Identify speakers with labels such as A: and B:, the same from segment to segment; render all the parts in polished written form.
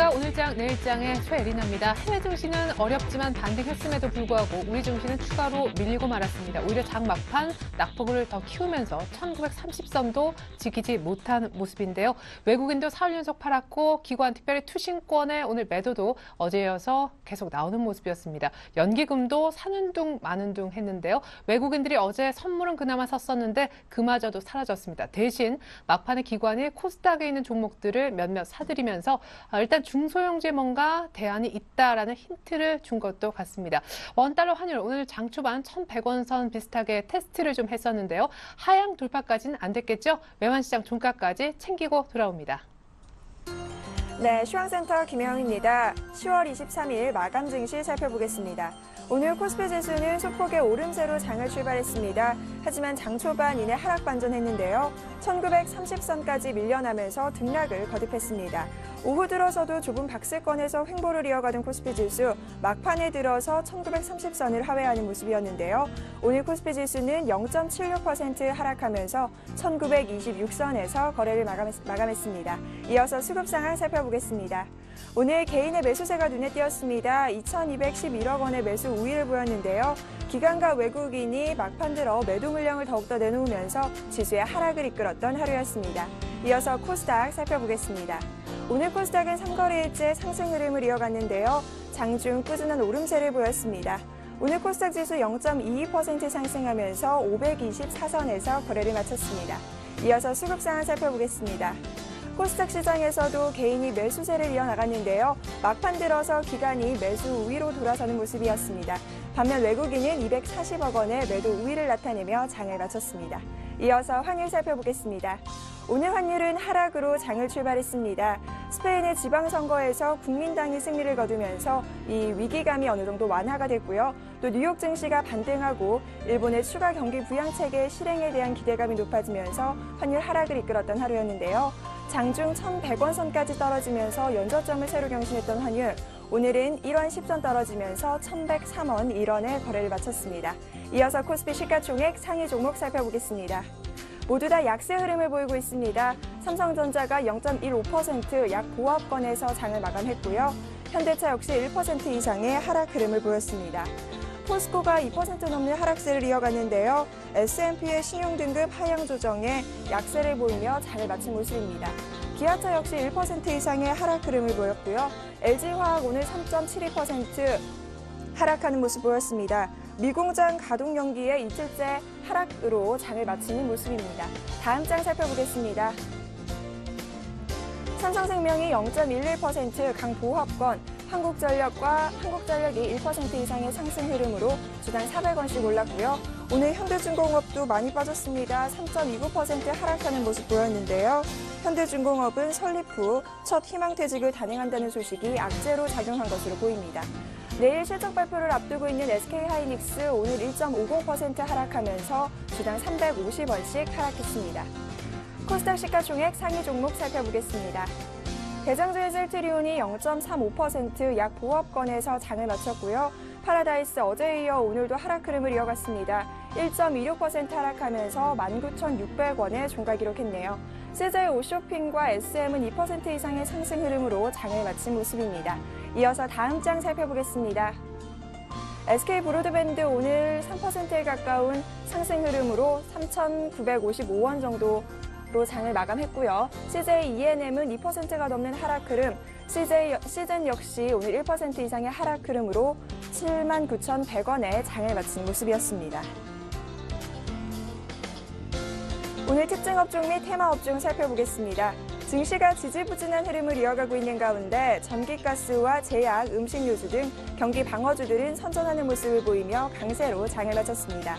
A: 안녕하십니까. 오늘장 내일장의 최예린입니다. 해외 증시는 어렵지만 반등했음에도 불구하고 우리 증시는 추가로 밀리고 말았습니다. 오히려 장 막판 낙폭을 더 키우면서 1930선도 지키지 못한 모습인데요. 외국인도 4일 연속 팔았고 기관 특별히 투신권의 오늘 매도도 어제에 이어서 계속 나오는 모습이었습니다. 연기금도 사는 둥 마는 둥 했는데요. 외국인들이 어제 선물은 그나마 샀었는데 그마저도 사라졌습니다. 대신 막판에 기관이 코스닥에 있는 종목들을 몇몇 사들이면서 일단 중소형주에 뭔가 대안이 있다라는 힌트를 준 것도 같습니다. 원달러 환율 오늘 장 초반 1,100원 선 비슷하게 테스트를 좀 했었는데요. 하향 돌파까지는 안 됐겠죠? 외환시장 종가까지 챙기고 돌아옵니다.
B: 네, 시황센터 김혜영입니다. 10월 23일 마감 증시 살펴보겠습니다. 오늘 코스피 지수는 소폭의 오름세로 장을 출발했습니다. 하지만 장 초반 이내 하락 반전했는데요. 1930선까지 밀려나면서 등락을 거듭했습니다. 오후 들어서도 좁은 박스권에서 횡보를 이어가던 코스피 지수, 막판에 들어서 1930선을 하회하는 모습이었는데요. 오늘 코스피 지수는 0.76% 하락하면서 1926선에서 거래를 마감했습니다. 이어서 수급 상황 살펴보겠습니다. 오늘 개인의 매수세가 눈에 띄었습니다. 2,211억 원의 매수 우위를 보였는데요. 기관과 외국인이 막판 들어 매도 물량을 더욱더 내놓으면서 지수의 하락을 이끌었던 하루였습니다. 이어서 코스닥 살펴보겠습니다. 오늘 코스닥은 3거래일째 상승 흐름을 이어갔는데요. 장중 꾸준한 오름세를 보였습니다. 오늘 코스닥 지수 0.22% 상승하면서 524선에서 거래를 마쳤습니다. 이어서 수급 상황 살펴보겠습니다. 코스닥 시장에서도 개인이 매수세를 이어나갔는데요. 막판 들어서 기관이 매수 우위로 돌아서는 모습이었습니다. 반면 외국인은 240억 원의 매도 우위를 나타내며 장을 마쳤습니다. 이어서 환율 살펴보겠습니다. 오늘 환율은 하락으로 장을 출발했습니다. 스페인의 지방선거에서 국민당이 승리를 거두면서 이 위기감이 어느 정도 완화가 됐고요. 또 뉴욕 증시가 반등하고 일본의 추가 경기 부양체계 실행에 대한 기대감이 높아지면서 환율 하락을 이끌었던 하루였는데요. 장중 1,100원 선까지 떨어지면서 연저점을 새로 경신했던 환율. 오늘은 1원 10선 떨어지면서 1,103원 1원에 거래를 마쳤습니다. 이어서 코스피 시가총액 상위 종목 살펴보겠습니다. 모두 다 약세 흐름을 보이고 있습니다. 삼성전자가 0.15% 약 보합권에서 장을 마감했고요. 현대차 역시 1% 이상의 하락 흐름을 보였습니다. 포스코가 2% 넘는 하락세를 이어갔는데요. S&P의 신용등급 하향 조정에 약세를 보이며 장을 마친 모습입니다. 기아차 역시 1% 이상의 하락 흐름을 보였고요. LG화학 오늘 3.72% 하락하는 모습 보였습니다. 미공장 가동 연기의 이틀째 하락으로 장을 마치는 모습입니다. 다음 장 살펴보겠습니다. 삼성생명이 0.11% 강보합권, 한국전력이 1% 이상의 상승 흐름으로 주당 400원씩 올랐고요. 오늘 현대중공업도 많이 빠졌습니다. 3.29% 하락하는 모습 보였는데요. 현대중공업은 설립 후 첫 희망퇴직을 단행한다는 소식이 악재로 작용한 것으로 보입니다. 내일 실적 발표를 앞두고 있는 SK하이닉스 오늘 1.50% 하락하면서 주당 350원씩 하락했습니다. 코스닥 시가총액 상위 종목 살펴보겠습니다. 대장주의 셀트리온이 0.35% 약 보합권에서 장을 마쳤고요. 파라다이스 어제에 이어 오늘도 하락 흐름을 이어갔습니다. 1.26% 하락하면서 19,600원에 종가 기록했네요. CJ 오쇼핑과 SM은 2% 이상의 상승 흐름으로 장을 마친 모습입니다. 이어서 다음 장 살펴보겠습니다. SK 브로드밴드 오늘 3%에 가까운 상승 흐름으로 3,955원 정도 로 장을 마감했고요. CJ ENM은 2%가 넘는 하락 흐름, 시즌 역시 오늘 1% 이상의 하락 흐름으로 79,100원에 장을 마친 모습이었습니다. 오늘 특징 업종 및 테마 업종 살펴보겠습니다. 증시가 지지부진한 흐름을 이어가고 있는 가운데 전기가스와 제약, 음식료주 등 경기 방어주들은 선전하는 모습을 보이며 강세로 장을 마쳤습니다.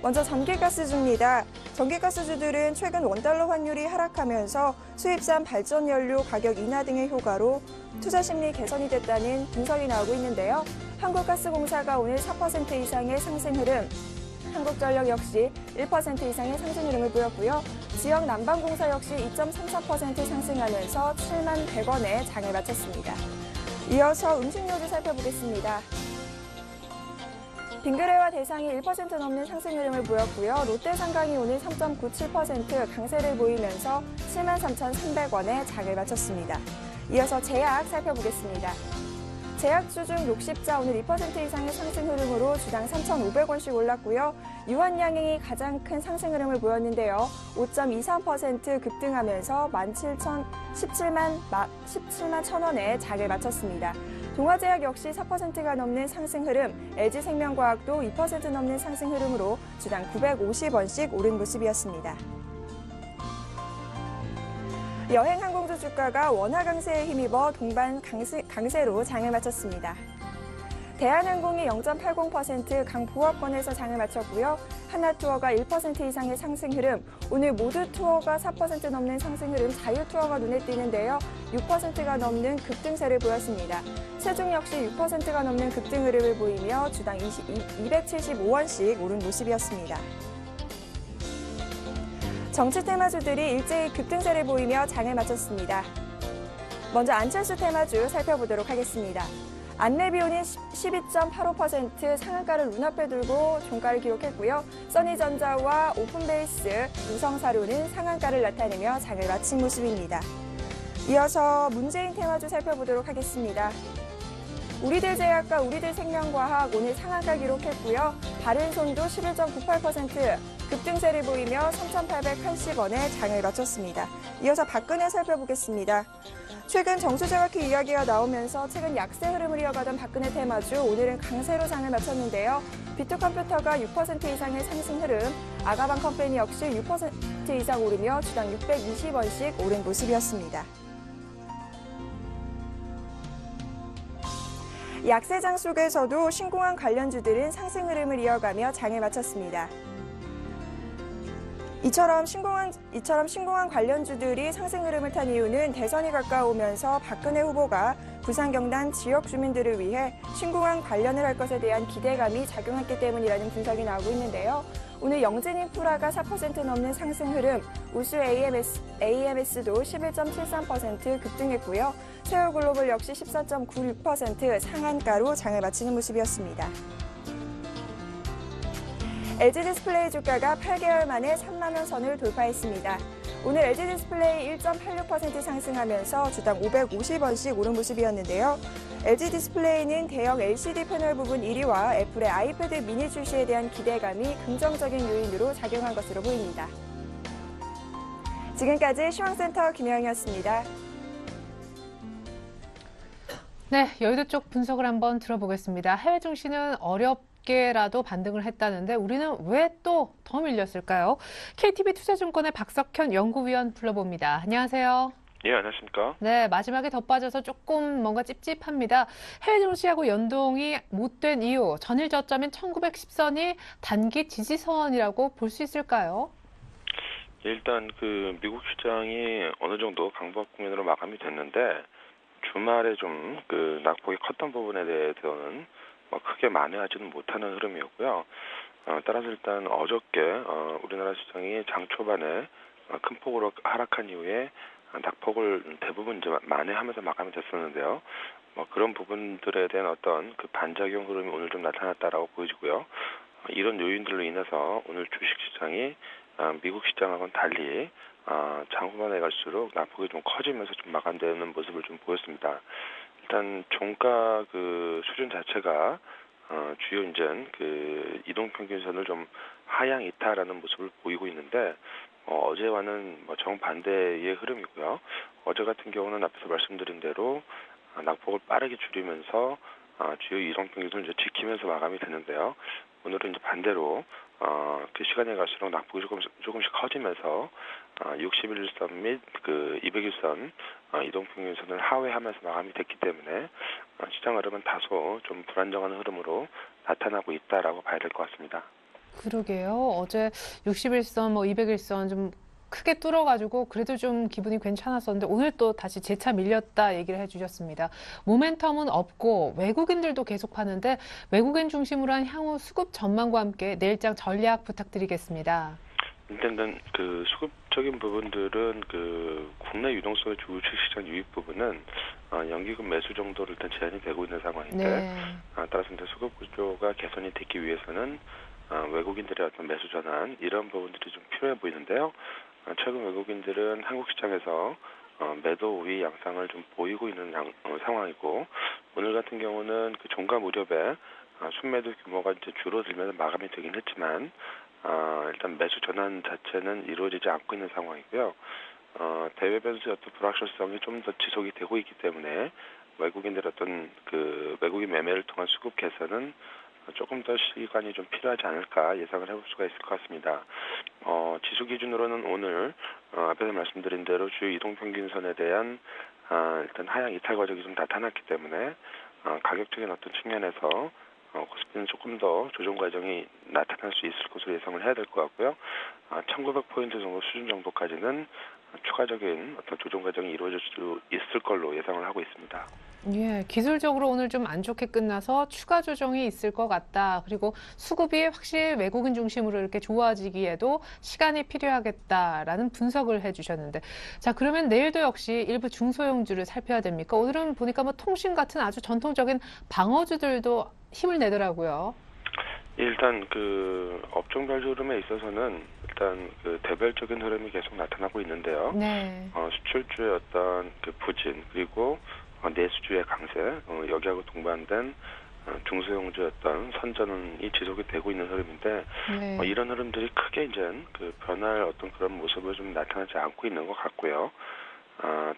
B: 먼저 전기가스주입니다. 전기가스주들은 최근 원달러 환율이 하락하면서 수입산 발전연료 가격 인하 등의 효과로 투자 심리 개선이 됐다는 분석이 나오고 있는데요. 한국가스공사가 오늘 4% 이상의 상승 흐름, 한국전력 역시 1% 이상의 상승 흐름을 보였고요. 지역 난방공사 역시 2.34% 상승하면서 71,100원에 장을 마쳤습니다. 이어서 음식료주 살펴보겠습니다. 빙그레와 대상이 1% 넘는 상승 흐름을 보였고요. 롯데상강이 오늘 3.97% 강세를 보이면서 73,300원에 장을 마쳤습니다. 이어서 제약 살펴보겠습니다. 제약주 중 녹십자 오늘 2% 이상의 상승 흐름으로 주당 3,500원씩 올랐고요. 유한양행이 가장 큰 상승 흐름을 보였는데요. 5.23% 급등하면서 17만 1,000원에 장을 마쳤습니다. 동아제약 역시 4%가 넘는 상승 흐름, LG생명과학도 2% 넘는 상승 흐름으로 주당 950원씩 오른 모습이었습니다. 여행 항공주 주가가 원화 강세에 힘입어 동반 강세로 장을 마쳤습니다. 대한항공이 0.80%, 강보합권에서 장을 마쳤고요. 하나투어가 1% 이상의 상승 흐름, 오늘 모두 투어가 4% 넘는 상승 흐름, 자유투어가 눈에 띄는데요. 6%가 넘는 급등세를 보였습니다. 세종 역시 6%가 넘는 급등 흐름을 보이며 주당 275원씩 오른 모습이었습니다. 정치 테마주들이 일제히 급등세를 보이며 장을 마쳤습니다. 먼저 안철수 테마주 살펴보도록 하겠습니다. 안내비온이 12.85% 상한가를 눈앞에 두고 종가를 기록했고요. 써니전자와 오픈베이스, 유성사료는 상한가를 나타내며 장을 마친 모습입니다. 이어서 문재인 테마주 살펴보도록 하겠습니다. 우리들제약과 우리들생명과학 오늘 상한가 기록했고요. 바른손도 11.98% 급등세를 보이며 3,880원에 장을 마쳤습니다. 이어서 박근혜 살펴보겠습니다. 최근 정수정확히 이야기가 나오면서 최근 약세 흐름을 이어가던 박근혜 테마주 오늘은 강세로 장을 마쳤는데요. 비트컴퓨터가 6% 이상의 상승 흐름, 아가방 컴퍼니 역시 6% 이상 오르며 주당 620원씩 오른 모습이었습니다. 약세장 속에서도 신공항 관련주들은 상승 흐름을 이어가며 장을 마쳤습니다. 이처럼 신공항 관련주들이 상승 흐름을 탄 이유는 대선이 가까우면서 박근혜 후보가 부산 경남 지역 주민들을 위해 신공항 관련을 할 것에 대한 기대감이 작용했기 때문이라는 분석이 나오고 있는데요. 오늘 영진인프라가 4% 넘는 상승 흐름, 우수 AMS도 11.73% 급등했고요. 세월글로벌 역시 14.96% 상한가로 장을 마치는 모습이었습니다. LG디스플레이 주가가 8개월 만에 3만 원 선을 돌파했습니다. 오늘 LG디스플레이 1.86% 상승하면서 주당 550원씩 오른 모습이었는데요. LG디스플레이는 대형 LCD 패널 부분 1위와 애플의 아이패드 미니 출시에 대한 기대감이 긍정적인 요인으로 작용한 것으로 보입니다. 지금까지 시황센터 김혜영이었습니다.
A: 네, 여의도 쪽 분석을 한번 들어보겠습니다. 해외 증시는 어렵게라도 반등을 했다는데 우리는 왜 또 더 밀렸을까요? KTB 투자증권의 박석현 연구위원 불러봅니다. 안녕하세요.
C: 예, 안녕하십니까?
A: 네, 마지막에 더 빠져서 조금 뭔가 찝찝합니다. 해외 증시하고 연동이 못 된 이유, 전일 저점인 1910선이 단기 지지선이라고 볼 수 있을까요?
C: 예, 일단 그 미국 시장이 어느 정도 강보합 국면으로 마감이 됐는데 주말에 좀 그 낙폭이 컸던 부분에 대해서는 뭐 크게 만회하지는 못하는 흐름이었고요. 따라서 일단 어저께 우리나라 시장이 장 초반에 큰 폭으로 하락한 이후에 낙폭을 대부분 이제 만회하면서 마감이 됐었는데요. 뭐 그런 부분들에 대한 어떤 그 반작용 흐름이 오늘 좀 나타났다라고 보여지고요. 이런 요인들로 인해서 오늘 주식시장이 미국 시장하고는 달리 장 후반에 갈수록 낙폭이 좀 커지면서 좀 마감되는 모습을 좀 보였습니다. 일단 종가 그 수준 자체가 주요 이제 그 이동평균선을 좀 하향 이탈하는 모습을 보이고 있는데 어제와는 뭐 정반대의 흐름이고요. 어제 같은 경우는 앞에서 말씀드린 대로 낙폭을 빠르게 줄이면서 주요 이동평균선을 이제 지키면서 마감이 되는데요. 오늘은 이제 반대로 그 시간이 갈수록 낙폭이 조금씩 커지면서 61일선 및 그 200일선 이동평균선을 하회하면서 마감이 됐기 때문에 시장 흐름은 다소 좀 불안정한 흐름으로 나타나고 있다라고 봐야 될 것 같습니다.
A: 그러게요. 어제 61선, 뭐 200일선 좀 크게 뚫어가지고 그래도 좀 기분이 괜찮았었는데 오늘 또 다시 재차 밀렸다 얘기를 해주셨습니다. 모멘텀은 없고 외국인들도 계속 파는데 외국인 중심으로 한 향후 수급 전망과 함께 내일장 전략 부탁드리겠습니다.
C: 일단은 그 수급적인 부분들은 그 국내 유동성의 주식시장 유입 부분은 연기금 매수 정도로 일단 제한이 되고 있는 상황인데
A: 네.
C: 따라서 이제 수급 구조가 개선이 되기 위해서는 외국인들의 어떤 매수 전환 이런 부분들이 좀 필요해 보이는데요. 최근 외국인들은 한국 시장에서 매도 우위 양상을 좀 보이고 있는 상황이고, 오늘 같은 경우는 그 종가 무렵에 순매도 규모가 이제 줄어들면서 마감이 되긴 했지만, 일단 매수 전환 자체는 이루어지지 않고 있는 상황이고요. 대외 변수의 어떤 불확실성이 좀 더 지속이 되고 있기 때문에 외국인들의 어떤 그 외국인 매매를 통한 수급 개선은 조금 더 시간이 좀 필요하지 않을까 예상을 해볼 수가 있을 것 같습니다. 지수 기준으로는 오늘 앞에서 말씀드린 대로 주요 이동평균선에 대한 일단 하향 이탈 과정이 좀 나타났기 때문에 가격적인 어떤 측면에서 코스피는 조금 더 조정 과정이 나타날 수 있을 것으로 예상을 해야 될 것 같고요. 1900포인트 정도 수준 정도까지는 추가적인 어떤 조정 과정이 이루어질 수 있을 걸로 예상을 하고 있습니다.
A: 예, 기술적으로 오늘 좀 안 좋게 끝나서 추가 조정이 있을 것 같다. 그리고 수급이 확실히 외국인 중심으로 이렇게 좋아지기에도 시간이 필요하겠다라는 분석을 해주셨는데, 자, 그러면 내일도 역시 일부 중소형주를 살펴야 됩니까? 오늘은 보니까 뭐 통신 같은 아주 전통적인 방어주들도 힘을 내더라고요.
C: 일단 그 업종별 흐름에 있어서는 일단 그 대별적인 흐름이 계속 나타나고 있는데요.
A: 네.
C: 수출주의 어떤 그 부진, 그리고 내수주의 강세, 여기하고 동반된 중소형주의 어떤 선전이 지속이 되고 있는 흐름인데,
A: 네.
C: 이런 흐름들이 크게 이제 그 변할 어떤 그런 모습을 좀 나타나지 않고 있는 것 같고요.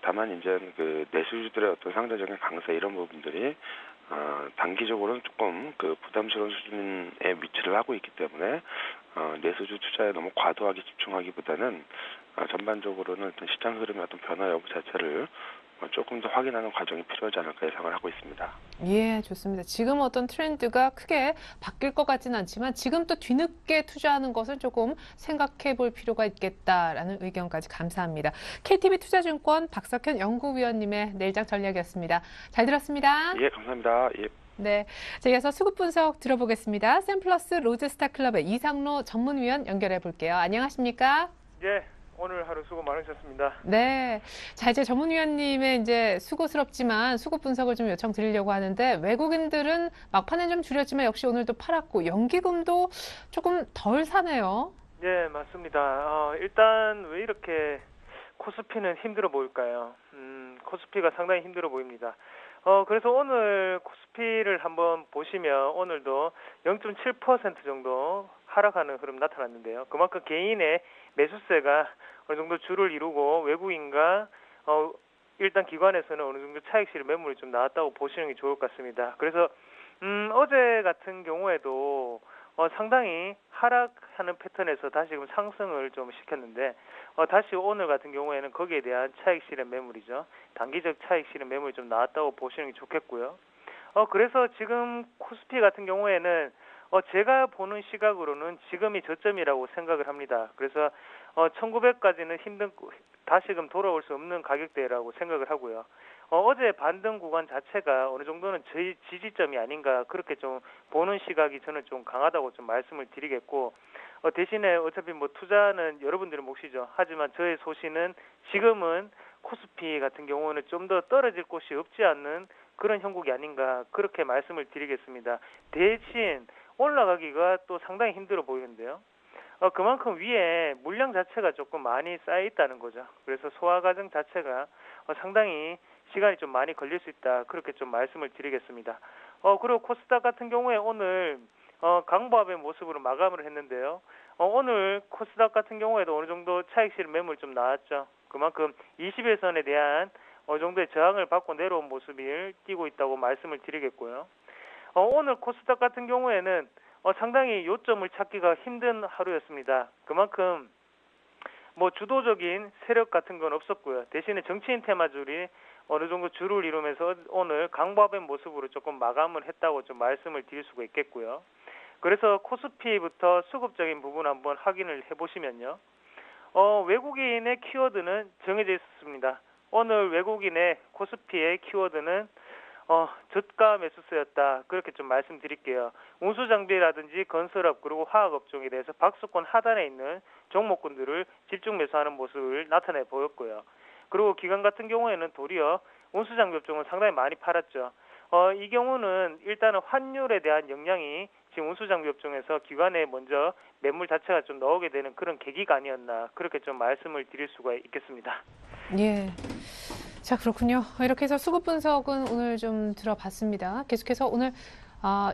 C: 다만 이제 그 내수주들의 어떤 상대적인 강세 이런 부분들이 단기적으로는 조금 그 부담스러운 수준에 위치를 하고 있기 때문에 내수주 투자에 너무 과도하게 집중하기보다는 전반적으로는 일단 시장 흐름의 어떤 변화 여부 자체를 조금 더 확인하는 과정이 필요하지 않을까 예상을 하고 있습니다.
A: 예, 좋습니다. 지금 어떤 트렌드가 크게 바뀔 것 같지는 않지만 지금 또 뒤늦게 투자하는 것을 조금 생각해 볼 필요가 있겠다라는 의견까지 감사합니다. KTB 투자증권 박석현 연구위원님의 내일장 전략이었습니다. 잘 들었습니다.
C: 예, 감사합니다. 예.
A: 네, 자, 이어서 수급 분석 들어보겠습니다. 샘플러스 로즈스타클럽의 이상로 전문위원 연결해 볼게요. 안녕하십니까?
D: 예, 오늘 하루 수고 많으셨습니다.
A: 네. 자, 이제 전문위원님의 이제 수고스럽지만 수급 분석을 좀 요청드리려고 하는데, 외국인들은 막판에 좀 줄였지만 역시 오늘도 팔았고, 연기금도 조금 덜 사네요.
D: 예, 맞습니다. 일단 왜 이렇게 코스피는 힘들어 보일까요? 코스피가 상당히 힘들어 보입니다. 그래서 오늘 코스피를 한번 보시면 오늘도 0.7% 정도 하락하는 흐름 나타났는데요. 그만큼 개인의 매수세가 어느 정도 주를 이루고 외국인과 일단 기관에서는 어느 정도 차익 실현 매물이 좀 나왔다고 보시는 게 좋을 것 같습니다. 그래서 어제 같은 경우에도 상당히 하락하는 패턴에서 다시금 상승을 좀 시켰는데 다시 오늘 같은 경우에는 거기에 대한 차익 실현 매물이죠. 단기적 차익 실현 매물이 좀 나왔다고 보시는 게 좋겠고요. 그래서 지금 코스피 같은 경우에는 제가 보는 시각으로는 지금이 저점이라고 생각을 합니다. 그래서 1900까지는 다시금 돌아올 수 없는 가격대라고 생각을 하고요. 어제 반등 구간 자체가 어느 정도는 저희 지지점이 아닌가 그렇게 좀 보는 시각이 저는 좀 강하다고 좀 말씀을 드리겠고, 대신에 어차피 뭐 투자는 여러분들의 몫이죠. 하지만 저의 소신은 지금은 코스피 같은 경우는 좀 더 떨어질 곳이 없지 않는 그런 형국이 아닌가 그렇게 말씀을 드리겠습니다. 대신 올라가기가 또 상당히 힘들어 보이는데요. 그만큼 위에 물량 자체가 조금 많이 쌓여 있다는 거죠. 그래서 소화 과정 자체가 상당히 시간이 좀 많이 걸릴 수 있다. 그렇게 좀 말씀을 드리겠습니다. 그리고 코스닥 같은 경우에 오늘 강보합의 모습으로 마감을 했는데요. 오늘 코스닥 같은 경우에도 어느 정도 차익 실현 매물 좀 나왔죠. 그만큼 21선에 대한 어느 정도의 저항을 받고 내려온 모습을 띄고 있다고 말씀을 드리겠고요. 오늘 코스닥 같은 경우에는 상당히 요점을 찾기가 힘든 하루였습니다. 그만큼 뭐 주도적인 세력 같은 건 없었고요. 대신에 정치인 테마줄이 어느 정도 주를 이루면서 오늘 강보합의 모습으로 조금 마감을 했다고 좀 말씀을 드릴 수가 있겠고요. 그래서 코스피부터 수급적인 부분 한번 확인을 해보시면요. 외국인의 키워드는 정해져 있었습니다. 오늘 외국인의 코스피의 키워드는 저가 매수세였다. 그렇게 좀 말씀드릴게요. 운수장비라든지 건설업 그리고 화학업종에 대해서 박스권 하단에 있는 종목군들을 집중 매수하는 모습을 나타내 보였고요. 그리고 기관 같은 경우에는 도리어 운수장비 업종은 상당히 많이 팔았죠. 이 경우는 일단은 환율에 대한 영향이 지금 운수장비업종에서 기관에 먼저 매물 자체가 좀 나오게 되는 그런 계기가 아니었나 그렇게 좀 말씀을 드릴 수가 있겠습니다.
A: 예. 자, 그렇군요. 이렇게 해서 수급 분석은 오늘 좀 들어봤습니다. 계속해서 오늘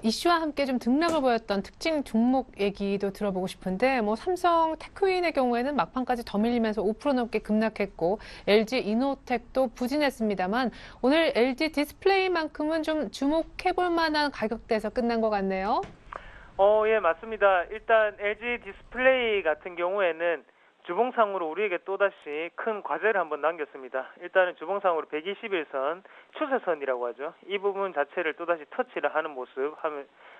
A: 이슈와 함께 좀 등락을 보였던 특징 종목 얘기도 들어보고 싶은데, 뭐 삼성 테크윈의 경우에는 막판까지 더 밀리면서 5% 넘게 급락했고, LG 이노텍도 부진했습니다만, 오늘 LG 디스플레이만큼은 좀 주목해볼 만한 가격대에서 끝난 것 같네요.
D: 예, 맞습니다. 일단 LG 디스플레이 같은 경우에는 주봉상으로 우리에게 또다시 큰 과제를 한번 남겼습니다. 일단은 주봉상으로 121선, 추세선이라고 하죠. 이 부분 자체를 또다시 터치를 하는 모습,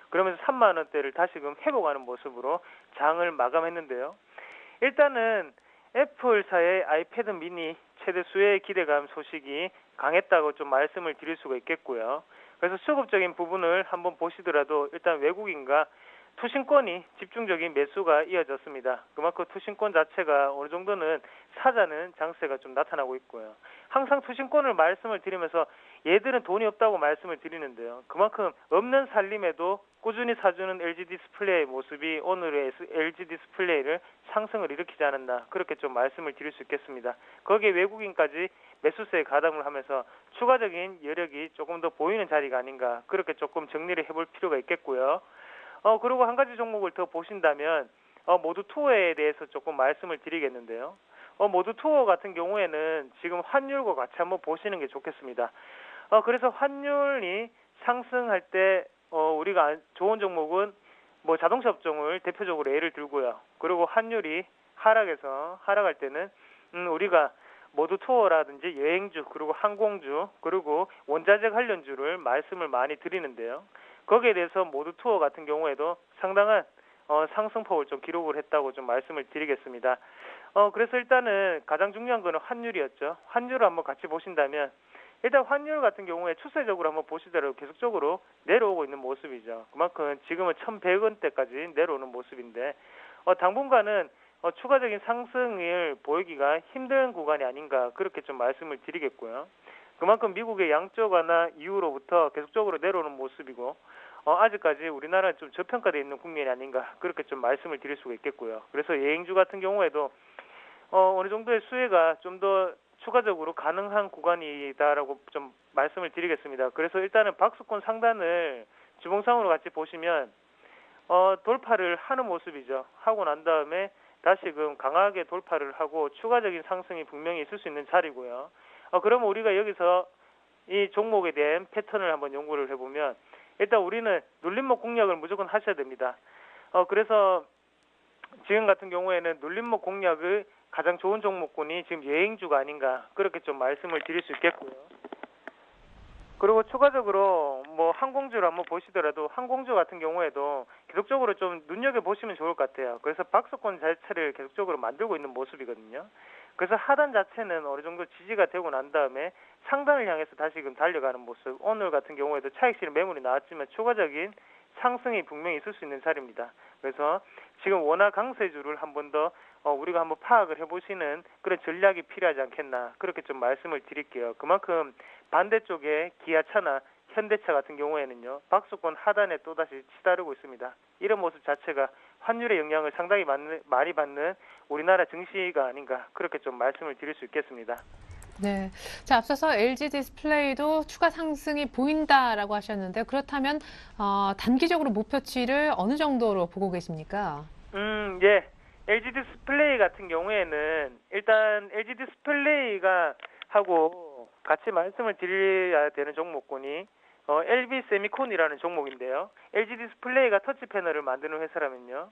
D: 그러면서 3만 원대를 다시금 회복하는 모습으로 장을 마감했는데요. 일단은 애플사의 아이패드 미니 최대 수혜 기대감 소식이 강했다고 좀 말씀을 드릴 수가 있겠고요. 그래서 수급적인 부분을 한번 보시더라도 일단 외국인과 투신권이 집중적인 매수가 이어졌습니다. 그만큼 투신권 자체가 어느 정도는 사자는 장세가 좀 나타나고 있고요. 항상 투신권을 말씀을 드리면서 얘들은 돈이 없다고 말씀을 드리는데요. 그만큼 없는 살림에도 꾸준히 사주는 LG 디스플레이의 모습이 오늘의 LG 디스플레이를 상승을 일으키지 않았나 그렇게 좀 말씀을 드릴 수 있겠습니다. 거기에 외국인까지 매수세에 가담을 하면서 추가적인 여력이 조금 더 보이는 자리가 아닌가 그렇게 조금 정리를 해볼 필요가 있겠고요. 그리고 한 가지 종목을 더 보신다면 모두 투어에 대해서 조금 말씀을 드리겠는데요. 모두 투어 같은 경우에는 지금 환율과 같이 한번 보시는 게 좋겠습니다. 그래서 환율이 상승할 때 우리가 좋은 종목은 뭐 자동차 업종을 대표적으로 예를 들고요. 그리고 환율이 하락할 때는 우리가 모두 투어라든지 여행주 그리고 항공주 그리고 원자재 관련주를 말씀을 많이 드리는데요. 거기에 대해서 모두 투어 같은 경우에도 상당한 상승폭을 좀 기록을 했다고 좀 말씀을 드리겠습니다. 그래서 일단은 가장 중요한 거는 환율이었죠. 환율을 한번 같이 보신다면 일단 환율 같은 경우에 추세적으로 한번 보시더라도 계속적으로 내려오고 있는 모습이죠. 그만큼 지금은 1,100원대까지 내려오는 모습인데 당분간은 추가적인 상승을 보이기가 힘든 구간이 아닌가 그렇게 좀 말씀을 드리겠고요. 그만큼 미국의 양적 완화 이후로부터 계속적으로 내려오는 모습이고 아직까지 우리나라는 좀 저평가되어 있는 국면이 아닌가 그렇게 좀 말씀을 드릴 수가 있겠고요. 그래서 여행주 같은 경우에도 어느 정도의 수혜가 좀 더 추가적으로 가능한 구간이다라고 좀 말씀을 드리겠습니다. 그래서 일단은 박스권 상단을 주봉상으로 같이 보시면 돌파를 하는 모습이죠. 하고 난 다음에 다시금 강하게 돌파를 하고 추가적인 상승이 분명히 있을 수 있는 자리고요. 그러면 우리가 여기서 이 종목에 대한 패턴을 한번 연구를 해보면 일단 우리는 눌림목 공략을 무조건 하셔야 됩니다. 그래서 지금 같은 경우에는 눌림목 공략을 가장 좋은 종목군이 지금 여행주가 아닌가 그렇게 좀 말씀을 드릴 수 있겠고요. 그리고 추가적으로 뭐 항공주를 한번 보시더라도 항공주 같은 경우에도 계속적으로 좀 눈여겨보시면 좋을 것 같아요. 그래서 박스권 자체를 계속적으로 만들고 있는 모습이거든요. 그래서 하단 자체는 어느 정도 지지가 되고 난 다음에 상단을 향해서 다시금 달려가는 모습. 오늘 같은 경우에도 차익실현 매물이 나왔지만 추가적인 상승이 분명히 있을 수 있는 자리입니다. 그래서 지금 원화 강세주를 한 번 더 우리가 한번 파악을 해보시는 그런 전략이 필요하지 않겠나 그렇게 좀 말씀을 드릴게요. 그만큼 반대쪽에 기아차나 현대차 같은 경우에는요 박스권 하단에 또다시 치다르고 있습니다. 이런 모습 자체가 환율의 영향을 상당히 많이 받는 우리나라 증시가 아닌가 그렇게 좀 말씀을 드릴 수 있겠습니다.
A: 네. 자, 앞서서 LG 디스플레이도 추가 상승이 보인다라고 하셨는데 그렇다면 단기적으로 목표치를 어느 정도로 보고 계십니까?
D: 예. LG 디스플레이 같은 경우에는 일단 LG 디스플레이가 하고 같이 말씀을 드려야 되는 종목군이 LB 세미콘이라는 종목인데요. LG 디스플레이가 터치 패널을 만드는 회사라면요.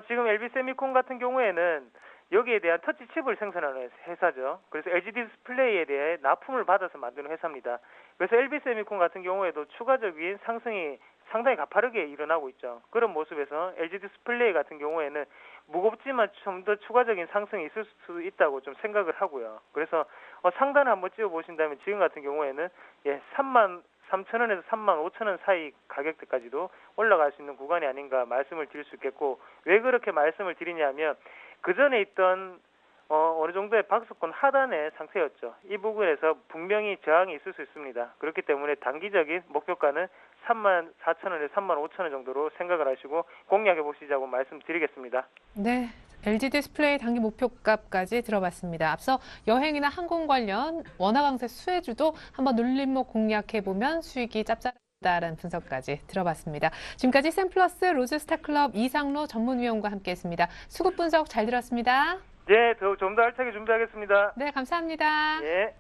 D: 지금 LB 세미콘 같은 경우에는 여기에 대한 터치칩을 생산하는 회사죠. 그래서 LG 디스플레이에 대해 납품을 받아서 만드는 회사입니다. 그래서 LB 세미콘 같은 경우에도 추가적인 상승이 상당히 가파르게 일어나고 있죠. 그런 모습에서 LG 디스플레이 같은 경우에는 무겁지만 좀 더 추가적인 상승이 있을 수 있다고 좀 생각을 하고요. 그래서 상단을 한번 찍어보신다면 지금 같은 경우에는 33,000원에서 35,000원 사이 가격대까지도 올라갈 수 있는 구간이 아닌가 말씀을 드릴 수 있겠고 왜 그렇게 말씀을 드리냐면 그 전에 있던 어느 정도의 박스권 하단의 상태였죠. 이 부분에서 분명히 저항이 있을 수 있습니다. 그렇기 때문에 단기적인 목표가는 34,000원에서 35,000원 정도로 생각을 하시고 공략해 보시자고 말씀드리겠습니다.
A: 네. LG 디스플레이 단기 목표값까지 들어봤습니다. 앞서 여행이나 항공 관련 원화 강세 수혜주도 한번 눌림목 공략해보면 수익이 짭짤하다라는 분석까지 들어봤습니다. 지금까지 샘플러스 로즈스타클럽 이상로 전문위원과 함께했습니다. 수급 분석 잘 들었습니다.
D: 네, 좀 더 알차게 준비하겠습니다.
A: 네, 감사합니다.
D: 예.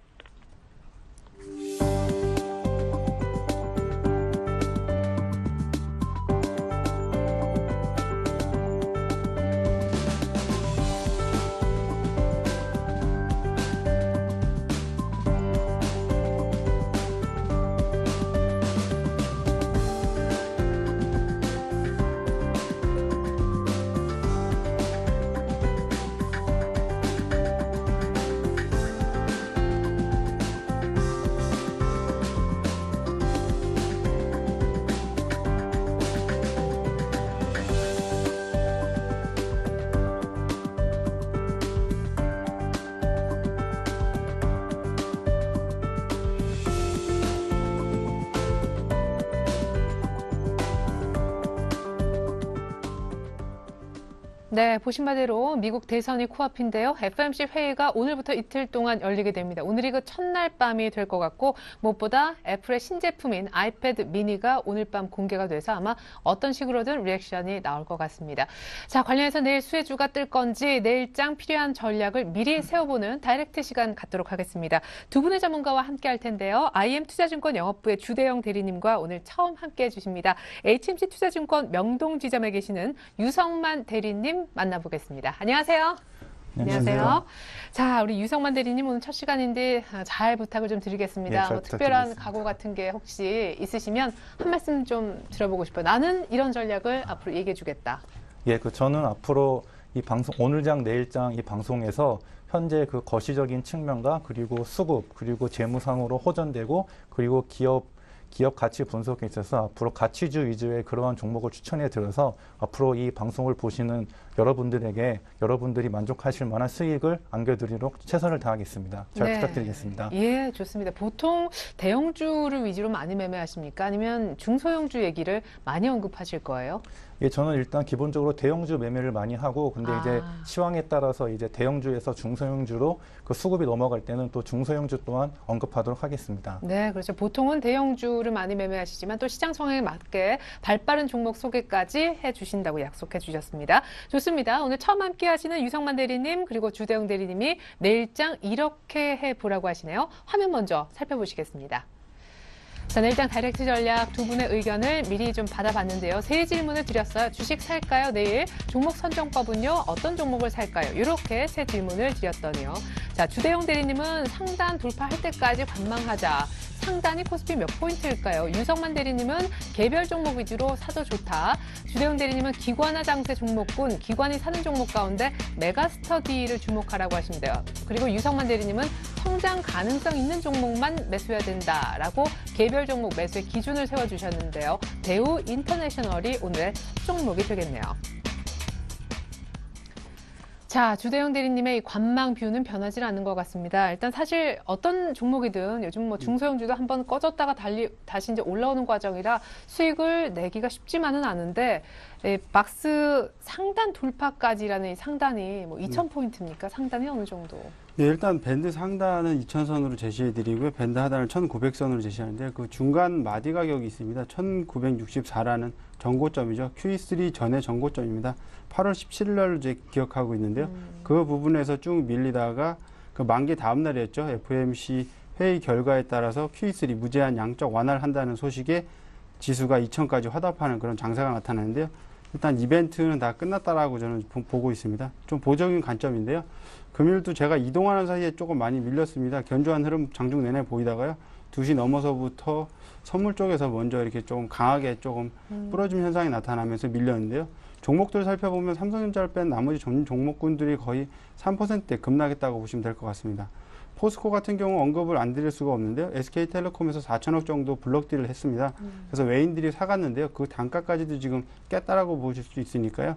A: 네, 보신 바대로 미국 대선이 코앞인데요. FOMC 회의가 오늘부터 이틀 동안 열리게 됩니다. 오늘이 그 첫날 밤이 될 것 같고 무엇보다 애플의 신제품인 아이패드 미니가 오늘 밤 공개가 돼서 아마 어떤 식으로든 리액션이 나올 것 같습니다. 자, 관련해서 내일 수혜주가 뜰 건지 내일장 필요한 전략을 미리 세워보는 다이렉트 시간 갖도록 하겠습니다. 두 분의 전문가와 함께 할 텐데요. IM투자증권 영업부의 주대영 대리님과 오늘 처음 함께 해주십니다. HMC 투자증권 명동지점에 계시는 유성만 대리님 만나보겠습니다. 안녕하세요. 안녕하세요. 자, 우리 유성만 대리님 오늘 첫 시간인데 잘 부탁을 좀 드리겠습니다.
E: 네,
A: 특별한 각오 같은 게 혹시 있으시면 한 말씀 좀 들어보고 싶어요. 나는 이런 전략을 앞으로 얘기해 주겠다.
E: 예, 저는 앞으로 이 방송, 오늘장, 내일장 이 방송에서 현재 그 거시적인 측면과 그리고 수급, 그리고 재무상으로 호전되고 그리고 기업 가치 분석에 있어서 앞으로 가치주 위주의 그러한 종목을 추천해 드려서 앞으로 이 방송을 보시는 여러분들에게 여러분들이 만족하실 만한 수익을 안겨드리도록 최선을 다하겠습니다. 잘 부탁드리겠습니다.
A: 예, 좋습니다. 보통 대형주를 위주로 많이 매매하십니까? 아니면 중소형주 얘기를 많이 언급하실 거예요?
E: 예, 저는 일단 기본적으로 대형주 매매를 많이 하고, 근데 이제 시황에 따라서 이제 대형주에서 중소형주로 그 수급이 넘어갈 때는 또 중소형주 또한 언급하도록 하겠습니다.
A: 네, 그렇죠. 보통은 대형주를 많이 매매하시지만 또 시장 상황에 맞게 발빠른 종목 소개까지 해주신다고 약속해 주셨습니다. 좋습니다. 오늘 처음 함께 하시는 유성만 대리님 그리고 주대영 대리님이 내일장 이렇게 해보라고 하시네요. 화면 먼저 살펴보시겠습니다. 자, 내일장 다이렉트 전략 두 분의 의견을 미리 좀 받아봤는데요. 세 질문을 드렸어요. 주식 살까요? 내일 종목 선정법은요? 어떤 종목을 살까요? 이렇게 세 질문을 드렸더니요. 자, 주대영 대리님은 상단 돌파할 때까지 관망하자. 상단이 코스피 몇 포인트일까요? 유성만 대리님은 개별 종목 위주로 사도 좋다. 주대영 대리님은 기관화 장세 종목군, 기관이 사는 종목 가운데 메가스터디를 주목하라고 하십니다. 그리고 유성만 대리님은 성장 가능성 있는 종목만 매수해야 된다라고 개별 종목 매수의 기준을 세워주셨는데요. 대우 인터내셔널이 오늘의 종목이 되겠네요. 자, 주대영 대리님의 이 관망 뷰는 변하지 않는 것 같습니다. 일단 사실 어떤 종목이든 요즘 뭐 중소형주도 한번 꺼졌다가 다시 이제 올라오는 과정이라 수익을 내기가 쉽지만은 않은데 막스 상단 돌파까지라는 이 상단이 뭐 2,000포인트입니까? 상단이 어느 정도?
F: 네, 일단 밴드 상단은 2,000선으로 제시해드리고요. 밴드 하단을 1,900선으로 제시하는데 그 중간 마디 가격이 있습니다. 1,964라는 전고점이죠. QE3 전의 전고점입니다. 8월 17일 날 이제 기억하고 있는데요. 그 부분에서 쭉 밀리다가 그 만기 다음 날이었죠. FOMC 회의 결과에 따라서 QE3 무제한 양적 완화를 한다는 소식에 지수가 2,000까지 화답하는 그런 장세가 나타나는데요. 일단 이벤트는 다 끝났다라고 저는 보고 있습니다. 좀 보적인 관점인데요. 금요일도 제가 이동하는 사이에 조금 많이 밀렸습니다. 견조한 흐름 장중 내내 보이다가요. 2시 넘어서부터 선물 쪽에서 먼저 이렇게 조금 강하게 조금 부러짐 현상이 나타나면서 밀렸는데요. 종목들 살펴보면 삼성전자를 뺀 나머지 종목군들이 거의 3%대 급락했다고 보시면 될 것 같습니다. 포스코 같은 경우 언급을 안 드릴 수가 없는데요. SK텔레콤에서 4천억 정도 블록딜을 했습니다. 그래서 외인들이 사갔는데요. 그 단가까지도 지금 깼다라고 보실 수 있으니까요.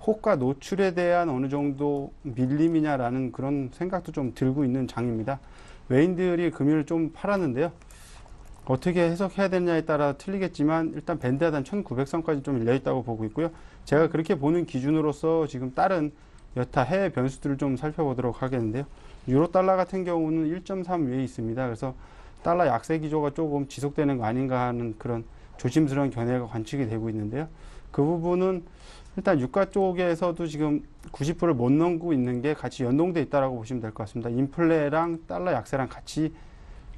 F: 호가 노출에 대한 어느 정도 밀림이냐라는 그런 생각도 좀 들고 있는 장입니다. 외인들이 금요일 좀 팔았는데요. 어떻게 해석해야 되느냐에 따라 틀리겠지만 일단 밴드 하단 1900선까지 좀 열려 있다고 보고 있고요. 제가 그렇게 보는 기준으로서 지금 다른 여타 해외 변수들을 좀 살펴보도록 하겠는데요. 유로 달러 같은 경우는 1.3 위에 있습니다. 그래서 달러 약세 기조가 조금 지속되는 거 아닌가 하는 그런 조심스러운 견해가 관측이 되고 있는데요. 그 부분은 일단 유가 쪽에서도 지금 90%를 못 넘고 있는 게 같이 연동돼 있다라고 보시면 될 것 같습니다. 인플레랑 달러 약세랑 같이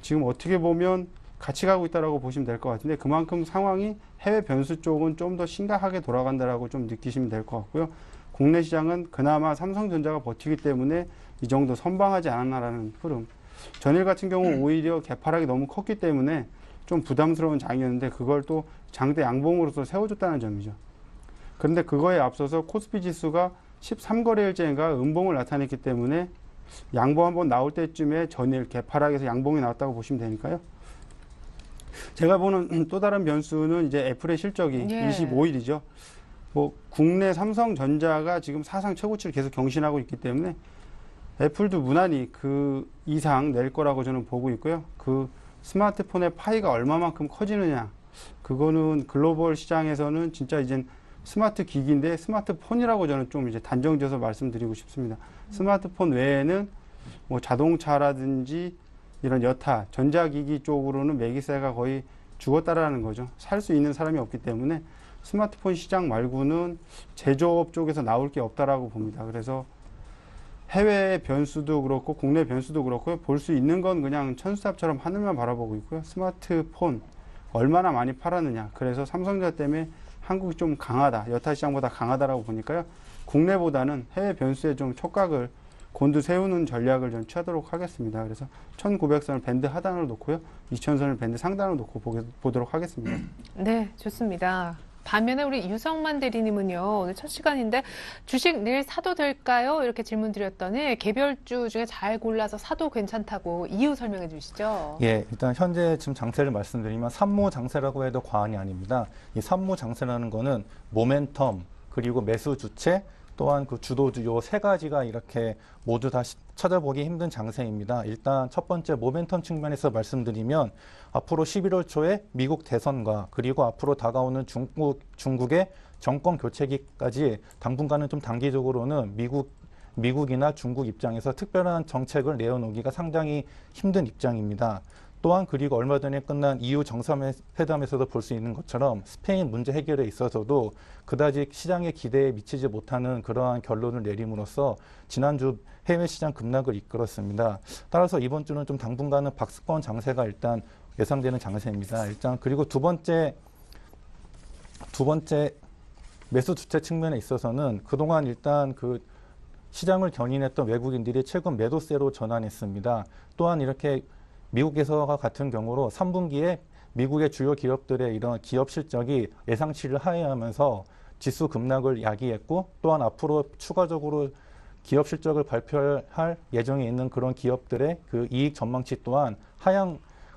F: 지금 어떻게 보면 같이 가고 있다라고 보시면 될 것 같은데 그만큼 상황이 해외 변수 쪽은 좀 더 심각하게 돌아간다라고 좀 느끼시면 될 것 같고요. 국내 시장은 그나마 삼성전자가 버티기 때문에 이 정도 선방하지 않았나라는 흐름. 전일 같은 경우 오히려 개파락이 너무 컸기 때문에 좀 부담스러운 장이었는데 그걸 또 장대 양봉으로서 세워줬다는 점이죠. 그런데 그거에 앞서서 코스피 지수가 13거래일째인가 음봉을 나타냈기 때문에 양봉 한번 나올 때쯤에 전일 개파락에서 양봉이 나왔다고 보시면 되니까요. 제가 보는 또 다른 변수는 이제 애플의 실적이 25일이죠. 뭐 국내 삼성전자가 지금 사상 최고치를 계속 경신하고 있기 때문에 애플도 무난히 그 이상 낼 거라고 저는 보고 있고요. 그 스마트폰의 파이가 얼마만큼 커지느냐. 그거는 글로벌 시장에서는 진짜 이젠 스마트 기기인데 스마트폰이라고 저는 좀 이제 단정지어서 말씀드리고 싶습니다. 스마트폰 외에는 뭐 자동차라든지 이런 여타 전자기기 쪽으로는 매기세가 거의 죽었다라는 거죠. 살 수 있는 사람이 없기 때문에 스마트폰 시장 말고는 제조업 쪽에서 나올 게 없다라고 봅니다. 그래서 해외 변수도 그렇고 국내 변수도 그렇고 볼 수 있는 건 그냥 천수답처럼 하늘만 바라보고 있고요. 스마트폰 얼마나 많이 팔았느냐. 그래서 삼성전자 때문에 한국이 좀 강하다. 여타 시장보다 강하다라고 보니까요. 국내보다는 해외 변수에 좀 촉각을 곤두세우는 전략을 좀 취하도록 하겠습니다. 그래서 1900선을 밴드 하단으로 놓고요. 2000선을 밴드 상단으로 놓고 보도록 하겠습니다.
A: 네, 좋습니다. 반면에 우리 유성만 대리님은요, 오늘 첫 시간인데 주식 내일 사도 될까요? 이렇게 질문 드렸더니 개별주 중에 잘 골라서 사도 괜찮다고 이유 설명해 주시죠.
E: 예, 일단 현재 지금 장세를 말씀드리면 산모 장세라고 해도 과언이 아닙니다. 이 산모 장세라는 거는 모멘텀 그리고 매수 주체 또한 그 주도주 요 세 가지가 이렇게 모두 다 찾아보기 힘든 장세입니다. 일단 첫 번째 모멘텀 측면에서 말씀드리면 앞으로 11월 초에 미국 대선과 그리고 앞으로 다가오는 중국의 정권 교체기까지 당분간은 좀 단기적으로는 미국이나 중국 입장에서 특별한 정책을 내어놓기가 상당히 힘든 입장입니다. 또한 그리고 얼마 전에 끝난 EU 정상회담에서도 볼 수 있는 것처럼 스페인 문제 해결에 있어서도 그다지 시장의 기대에 미치지 못하는 그러한 결론을 내림으로써 지난주 해외 시장 급락을 이끌었습니다. 따라서 이번 주는 좀 당분간은 박스권 장세가 일단 예상되는 장세입니다. 일단 그리고 두 번째 매수 주체 측면에 있어서는 그동안 일단 그 시장을 견인했던 외국인들이 최근 매도세로 전환했습니다. 또한 이렇게 미국에서와 같은 경우로 3분기에 미국의 주요 기업들의 이런 기업 실적이 예상치를 하회하면서 지수 급락을 야기했고 또한 앞으로 추가적으로 기업 실적을 발표할 예정에 있는 그런 기업들의 그 이익 전망치 또한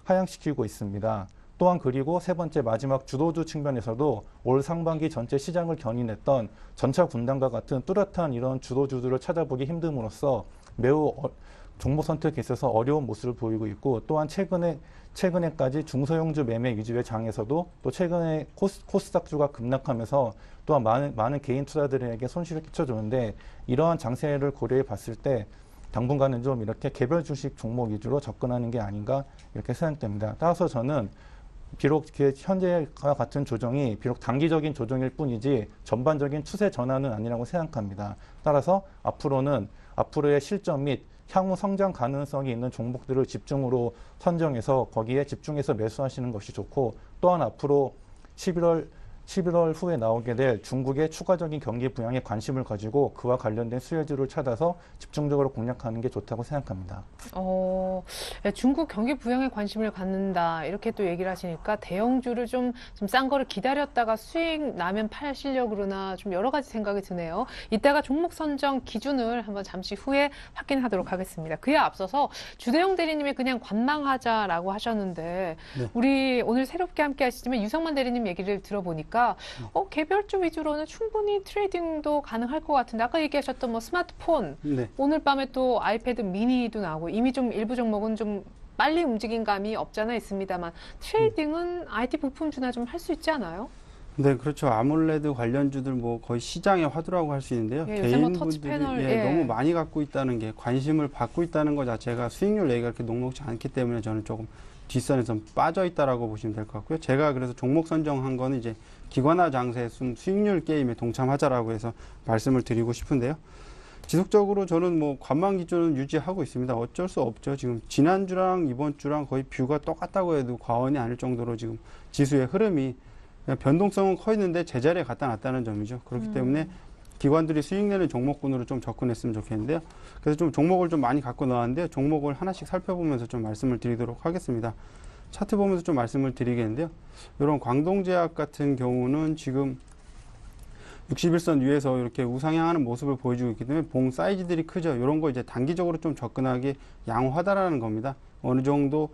E: 하향시키고 있습니다. 또한 그리고 세 번째 마지막 주도주 측면에서도 올 상반기 전체 시장을 견인했던 전차 군단과 같은 뚜렷한 이런 주도주들을 찾아보기 힘듦으로써 매우 종목 선택에 있어서 어려운 모습을 보이고 있고 또한 최근에까지 중소형주 매매 위주의 장에서도 또 최근에 코스닥주가 급락하면서 또한 많은 개인 투자들에게 손실을 끼쳐주는데 이러한 장세를 고려해 봤을 때 당분간은 좀 이렇게 개별 주식 종목 위주로 접근하는 게 아닌가 이렇게 생각됩니다. 따라서 저는 비록 현재와 같은 조정이 비록 단기적인 조정일 뿐이지 전반적인 추세 전환은 아니라고 생각합니다. 따라서 앞으로의 실적 및 향후 성장 가능성이 있는 종목들을 집중으로 선정해서 거기에 집중해서 매수하시는 것이 좋고 또한 앞으로 11월 후에 나오게 될 중국의 추가적인 경기 부양에 관심을 가지고 그와 관련된 수혜주를 찾아서 집중적으로 공략하는 게 좋다고 생각합니다.
A: 중국 경기 부양에 관심을 갖는다 이렇게 또 얘기를 하시니까 대형주를 좀 싼 거를 기다렸다가 수익 나면 팔시려고 그러나 좀 여러 가지 생각이 드네요. 이따가 종목 선정 기준을 한번 잠시 후에 확인하도록 하겠습니다. 그에 앞서서 주대영 대리님이 그냥 관망하자라고 하셨는데
F: 네.
A: 우리 오늘 새롭게 함께 하시지만 유성만 대리님 얘기를 들어보니까 개별주 위주로는 충분히 트레이딩도 가능할 것 같은데 아까 얘기하셨던 뭐 스마트폰
F: 네.
A: 오늘 밤에 또 아이패드 미니도 나오고 이미 좀 일부 종목은 좀 빨리 움직인 감이 없잖아 있습니다만 트레이딩은 IT 부품주나 좀 할 수 있지 않아요?
F: 네, 그렇죠. 아몰레드 관련주들 뭐 거의 시장의 화두라고 할 수 있는데요.
A: 예, 요새 뭐 터치
F: 개인분들이
A: 패널, 예.
F: 너무 많이 갖고 있다는 게 관심을 받고 있다는 것 자체가 수익률 얘기가 그렇게 녹록지 않기 때문에 저는 조금 뒷선에서 빠져 있다라고 보시면 될 것 같고요. 제가 그래서 종목 선정한 거는 이제 기관화 장세 수익률 게임에 동참하자라고 해서 말씀을 드리고 싶은데요. 지속적으로 저는 뭐 관망 기준은 유지하고 있습니다. 어쩔 수 없죠. 지금 지난주랑 이번 주랑 거의 뷰가 똑같다고 해도 과언이 아닐 정도로 지금 지수의 흐름이 그냥 변동성은 커 있는데 제자리에 갖다 놨다는 점이죠. 그렇기 때문에 기관들이 수익 내는 종목군으로 좀 접근했으면 좋겠는데요. 그래서 좀 종목을 좀 많이 갖고 나왔는데요. 종목을 하나씩 살펴보면서 좀 말씀을 드리도록 하겠습니다. 차트 보면서 좀 말씀을 드리겠는데요. 이런 광동제약 같은 경우는 지금 61선 위에서 이렇게 우상향하는 모습을 보여주고 있기 때문에 봉 사이즈들이 크죠. 이런 거 이제 단기적으로 좀 접근하기 양호하다라는 겁니다. 어느 정도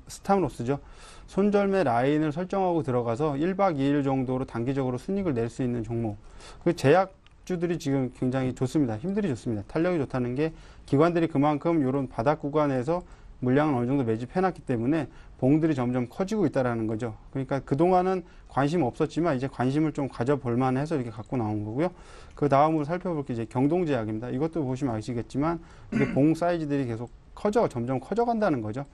F: 스탑로스죠. 손절매 라인을 설정하고 들어가서 1박 2일 정도로 단기적으로 순익을 낼 수 있는 종목. 그 제약주들이 지금 굉장히 좋습니다. 힘들이 좋습니다. 탄력이 좋다는 게 기관들이 그만큼 이런 바닥 구간에서 물량을 어느 정도 매집해놨기 때문에 봉들이 점점 커지고 있다라는 거죠. 그러니까 그동안은 관심 없었지만 이제 관심을 좀 가져볼 만해서 이렇게 갖고 나온 거고요. 그 다음으로 살펴볼 게 이제 경동제약입니다. 이것도 보시면 아시겠지만 이게 봉 사이즈들이 계속 점점 커져간다는 거죠.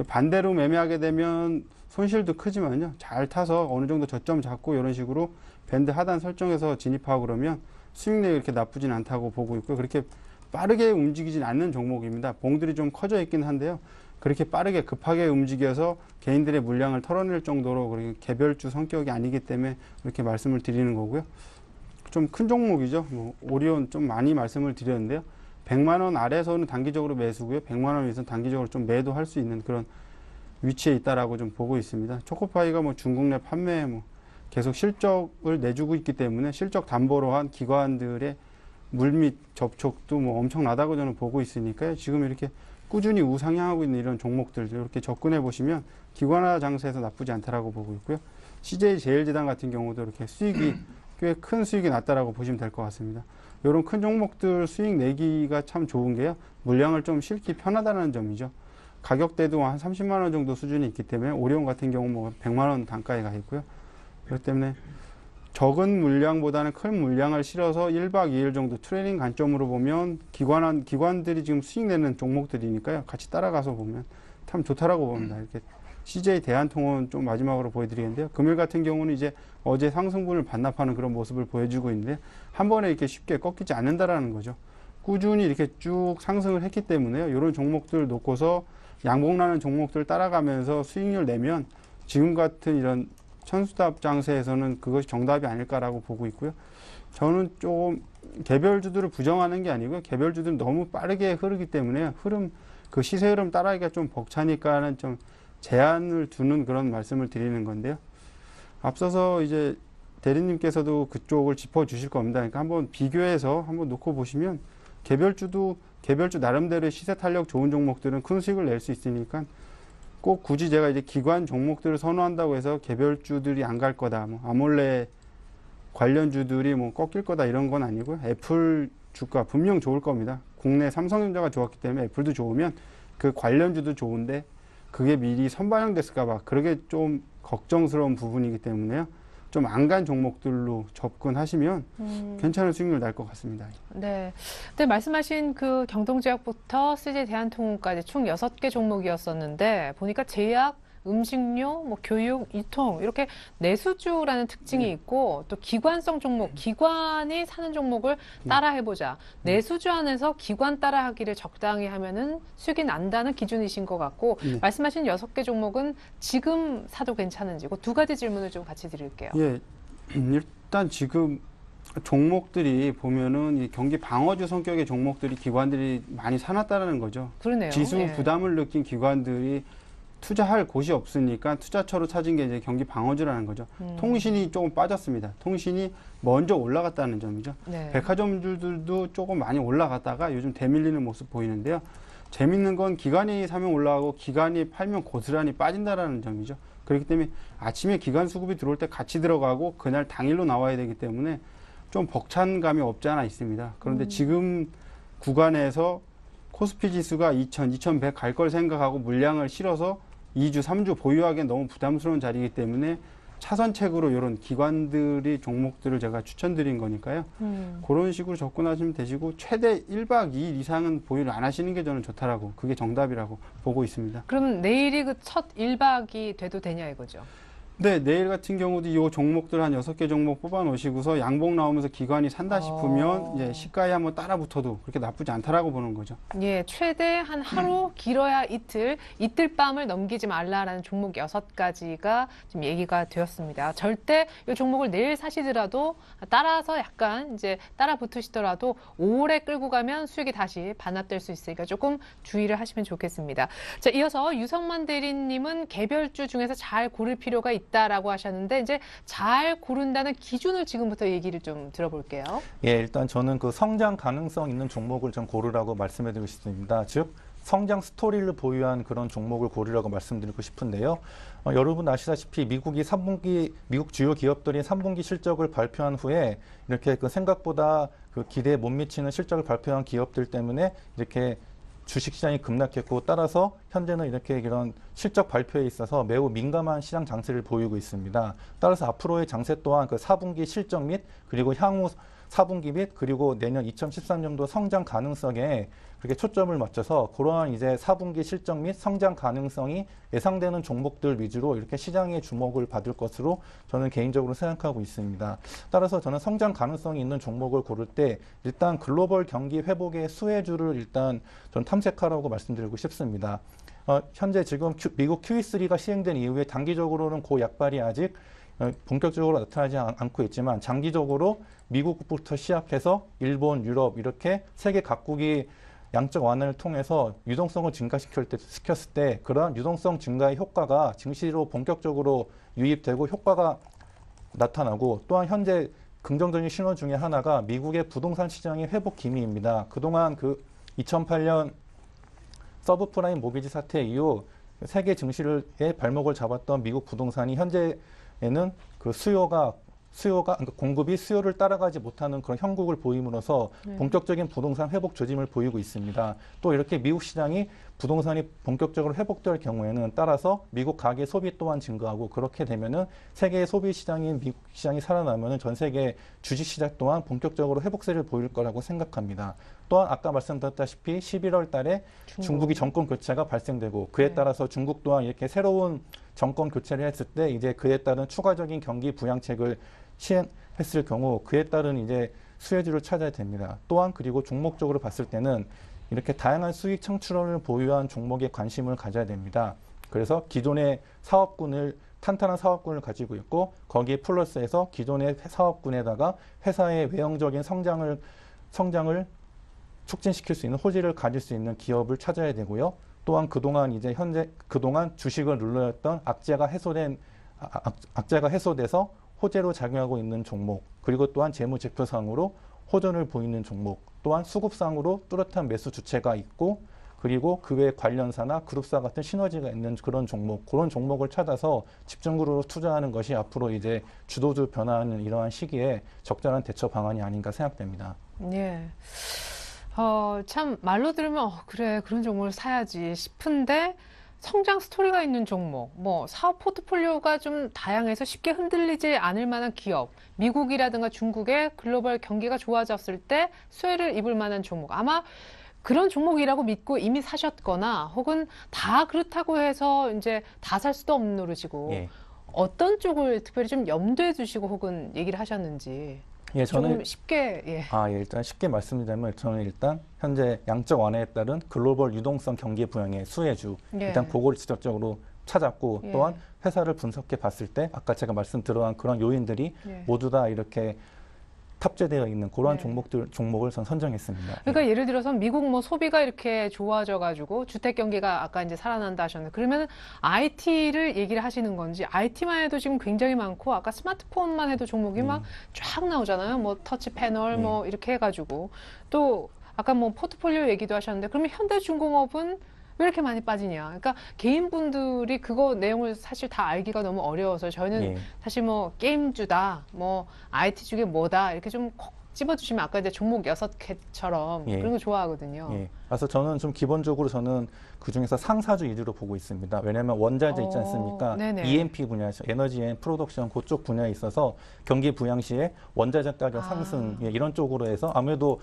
F: 반대로 매매하게 되면 손실도 크지만요. 잘 타서 어느 정도 저점 잡고 이런 식으로 밴드 하단 설정해서 진입하고 그러면 수익 내역이 이렇게 나쁘진 않다고 보고 있고요. 그렇게 빠르게 움직이진 않는 종목입니다. 봉들이 좀 커져 있긴 한데요. 그렇게 빠르게 급하게 움직여서 개인들의 물량을 털어낼 정도로 그렇게 개별주 성격이 아니기 때문에 이렇게 말씀을 드리는 거고요. 좀 큰 종목이죠. 뭐 오리온 좀 많이 말씀을 드렸는데요. 100만 원 아래에서는 단기적으로 매수고요. 100만 원 위에서는 단기적으로 좀 매도할 수 있는 그런 위치에 있다라고 좀 보고 있습니다. 초코파이가 뭐 중국 내 판매에 뭐 계속 실적을 내주고 있기 때문에 실적 담보로 한 기관들의 물밑 접촉도 뭐 엄청나다고 저는 보고 있으니까요. 지금 이렇게 꾸준히 우상향하고 있는 이런 종목들 이렇게 접근해 보시면 기관화 장세에서 나쁘지 않다라고 보고 있고요. CJ 제일제당 같은 경우도 이렇게 수익이 꽤 큰 수익이 났다라고 보시면 될 것 같습니다. 이런 큰 종목들 수익 내기가 참 좋은 게요. 물량을 좀 실기 편하다는 점이죠. 가격대도 한 30만 원 정도 수준이 있기 때문에 오리온 같은 경우 뭐 100만 원 단가에 가 있고요. 그렇기 때문에 적은 물량보다는 큰 물량을 실어서 1박 2일 정도 트레이딩 관점으로 보면 기관들이 지금 수익 내는 종목들이니까요. 같이 따라가서 보면 참 좋다라고 봅니다. 이렇게 CJ 대한통운 좀 마지막으로 보여드리겠는데요. 금일 같은 경우는 이제 어제 상승분을 반납하는 그런 모습을 보여주고 있는데 한 번에 이렇게 쉽게 꺾이지 않는다라는 거죠. 꾸준히 이렇게 쭉 상승을 했기 때문에요. 이런 종목들 놓고서 양봉나는 종목들 따라가면서 수익률 내면 지금 같은 이런 천수답 장세에서는 그것이 정답이 아닐까라고 보고 있고요. 저는 조금 개별주들을 부정하는 게 아니고요. 개별주들은 너무 빠르게 흐르기 때문에 그 시세 흐름 따라가기가 좀 벅차니까는 좀 제한을 두는 그런 말씀을 드리는 건데요. 앞서서 이제 대리님께서도 그쪽을 짚어 주실 겁니다. 그러니까 한번 비교해서 한번 놓고 보시면 개별주 나름대로의 시세 탄력 좋은 종목들은 큰 수익을 낼 수 있으니까 꼭 굳이 제가 이제 기관 종목들을 선호한다고 해서 개별주들이 안 갈 거다. 뭐 아몰레 관련주들이 뭐 꺾일 거다 이런 건 아니고요. 애플 주가 분명 좋을 겁니다. 국내 삼성전자가 좋았기 때문에 애플도 좋으면 그 관련주도 좋은데 그게 미리 선반영됐을까 봐 그러게 좀 걱정스러운 부분이기 때문에요. 좀 안 간 종목들로 접근하시면 괜찮은 수익률 날 것 같습니다.
A: 네. 근데 말씀하신 그 경동제약부터 CJ 대한통운까지 총 6개 종목이었었는데 보니까 제약, 음식료, 뭐 교육, 유통 이렇게 내수주라는 특징이 있고 또 기관성 종목, 기관이 사는 종목을 따라 해보자. 내수주 안에서 기관 따라하기를 적당히 하면은 수익이 난다는 기준이신 것 같고 말씀하신 6개 종목은 지금 사도 괜찮은지 그 두 가지 질문을 좀 같이 드릴게요.
F: 예, 일단 지금 종목들이 보면은 이 경기 방어주 성격의 종목들이 기관들이 많이 사놨다는 거죠.
A: 그러네요.
F: 지수
A: 예.
F: 부담을 느낀 기관들이 투자할 곳이 없으니까 투자처로 찾은 게 이제 경기 방어주라는 거죠. 통신이 조금 빠졌습니다. 통신이 먼저 올라갔다는 점이죠.
A: 네.
F: 백화점주들도 조금 많이 올라갔다가 요즘 대밀리는 모습 보이는데요. 재밌는 건 기관이 사면 올라가고 기관이 팔면 고스란히 빠진다라는 점이죠. 그렇기 때문에 아침에 기관 수급이 들어올 때 같이 들어가고 그날 당일로 나와야 되기 때문에 좀 벅찬 감이 없지 않아 있습니다. 그런데 지금 구간에서 코스피 지수가 2100 갈 걸 생각하고 물량을 실어서 2주, 3주 보유하기엔 너무 부담스러운 자리이기 때문에 차선책으로 이런 기관들이 종목들을 제가 추천드린 거니까요. 그런 식으로 접근하시면 되시고 최대 1박 2일 이상은 보유를 안 하시는 게 저는 좋다라고 그게 정답이라고 보고 있습니다.
A: 그럼 내일이 그 첫 1박이 돼도 되냐 이거죠?
F: 네, 내일 같은 경우도 이 종목들 한 6개 종목 뽑아 놓으시고서 양봉 나오면서 기관이 산다 싶으면 이제 시가에 한번 따라 붙어도 그렇게 나쁘지 않다라고 보는 거죠.
A: 예, 최대 한 하루, 길어야 이틀 밤을 넘기지 말라라는 종목 6가지가 지금 얘기가 되었습니다. 절대 이 종목을 내일 사시더라도 따라서 약간 이제 따라 붙으시더라도 오래 끌고 가면 수익이 다시 반납될 수 있으니까 조금 주의를 하시면 좋겠습니다. 자, 이어서 유성만 대리님은 개별주 중에서 잘 고를 필요가 있다라고 하셨는데 이제 잘 고른다는 기준을 지금부터 얘기를 좀 들어볼게요.
E: 예, 일단 저는 그 성장 가능성 있는 종목을 좀 고르라고 말씀해드리고 싶습니다. 즉 성장 스토리를 보유한 그런 종목을 고르라고 말씀드리고 싶은데요. 여러분 아시다시피 미국 주요 기업들이 3분기 실적을 발표한 후에 이렇게 그 생각보다 그 기대에 못 미치는 실적을 발표한 기업들 때문에 이렇게 주식시장이 급락했고 따라서 현재는 이렇게 이런 실적 발표에 있어서 매우 민감한 시장 장세를 보이고 있습니다. 따라서 앞으로의 장세 또한 그 4분기 실적 및 그리고 향후 4분기 및 그리고 내년 2013년도 성장 가능성에 그렇게 초점을 맞춰서 그러한 이제 4분기 실적 및 성장 가능성이 예상되는 종목들 위주로 이렇게 시장의 주목을 받을 것으로 저는 개인적으로 생각하고 있습니다. 따라서 저는 성장 가능성이 있는 종목을 고를 때 일단 글로벌 경기 회복의 수혜주를 일단 전 탐색하라고 말씀드리고 싶습니다. 현재 지금 미국 QE3가 시행된 이후에 단기적으로는 그 약발이 아직 본격적으로 나타나지 않고 있지만 장기적으로 미국부터 시작해서 일본, 유럽 이렇게 세계 각국이 양적 완화를 통해서 유동성을 증가시켰을 때 그러한 유동성 증가의 효과가 증시로 본격적으로 유입되고 효과가 나타나고 또한 현재 긍정적인 신호 중에 하나가 미국의 부동산 시장의 회복 기미입니다. 그동안 그 2008년 서브프라임 모기지 사태 이후 세계 증시의 발목을 잡았던 미국 부동산이 현재에는 그 그러니까 공급이 수요를 따라가지 못하는 그런 형국을 보임으로써 본격적인 부동산 회복 조짐을 보이고 있습니다. 또 이렇게 미국 시장이 부동산이 본격적으로 회복될 경우에는 따라서 미국 가계 소비 또한 증가하고 그렇게 되면은 세계의 소비 시장인 미국 시장이 살아나면은 전 세계 주식 시장 또한 본격적으로 회복세를 보일 거라고 생각합니다. 또한 아까 말씀드렸다시피 11월 달에 중국이 정권 교체가 발생되고 그에 따라서 중국 또한 이렇게 새로운 정권 교체를 했을 때 이제 그에 따른 추가적인 경기 부양책을 시행했을 경우 그에 따른 이제 수혜주를 찾아야 됩니다. 또한 그리고 종목적으로 봤을 때는 이렇게 다양한 수익 창출원을 보유한 종목에 관심을 가져야 됩니다. 그래서 기존의 탄탄한 사업군을 가지고 있고 거기에 플러스해서 기존의 사업군에다가 회사의 외형적인 성장을 촉진시킬 수 있는 호재를 가질 수 있는 기업을 찾아야 되고요. 또한 그동안 주식을 눌러였던 악재가 해소돼서 호재로 작용하고 있는 종목, 그리고 또한 재무제표상으로 호전을 보이는 종목, 또한 수급상으로 뚜렷한 매수 주체가 있고, 그리고 그 외 관련사나 그룹사 같은 시너지가 있는 그런 종목을 찾아서 집중적으로 투자하는 것이 앞으로 이제 주도주 변화하는 이러한 시기에 적절한 대처 방안이 아닌가 생각됩니다.
A: 예. 참 말로 들으면 그래 그런 종목을 사야지 싶은데 성장 스토리가 있는 종목, 사업 포트폴리오가 좀 다양해서 쉽게 흔들리지 않을 만한 기업, 미국이라든가 중국의 글로벌 경기가 좋아졌을 때 수혜를 입을 만한 종목. 아마 그런 종목이라고 믿고 이미 사셨거나 혹은 다 그렇다고 해서 이제 다 살 수도 없는 노릇이고 어떤 쪽을 특별히 좀 염두에 두시고 혹은 얘기를 하셨는지.
E: 예, 저는
A: 좀 쉽게
E: 일단 쉽게 말씀드리자면 저는 일단 현재 양적 완화에 따른 글로벌 유동성 경기 부양의 수혜주 일단 그거를 직접적으로 찾았고 또한 회사를 분석해 봤을 때 아까 제가 말씀드린 그런 요인들이 모두 다 이렇게 탑재되어 있는 그러한 종목을 전 선정했습니다.
A: 그러니까 예를 들어서 미국 소비가 이렇게 좋아져가지고 주택 경기가 아까 이제 살아난다 하셨는데 그러면 IT를 얘기를 하시는 건지 IT만 해도 지금 굉장히 많고 아까 스마트폰만 해도 종목이 막 쫙 나오잖아요. 터치 패널 이렇게 해가지고 또 아까 포트폴리오 얘기도 하셨는데 그러면 현대중공업은 왜 이렇게 많이 빠지냐. 그러니까 개인분들이 그거 내용을 사실 다 알기가 너무 어려워서 저희는 사실 게임주다, IT 쪽에 뭐다 이렇게 좀 콕 찝어주시면 아까 이제 종목 6개처럼
E: 예.
A: 그런 거 좋아하거든요.
E: 예. 그래서 저는 좀 기본적으로 저는 그 중에서 상사주 위주로 보고 있습니다. 왜냐하면 원자재 있지 않습니까?
A: 네네.
E: EMP 분야, 에너지 앤 프로덕션 그쪽 분야에 있어서 경기 부양 시에 원자재 가격 상승 예, 이런 쪽으로 해서 아무래도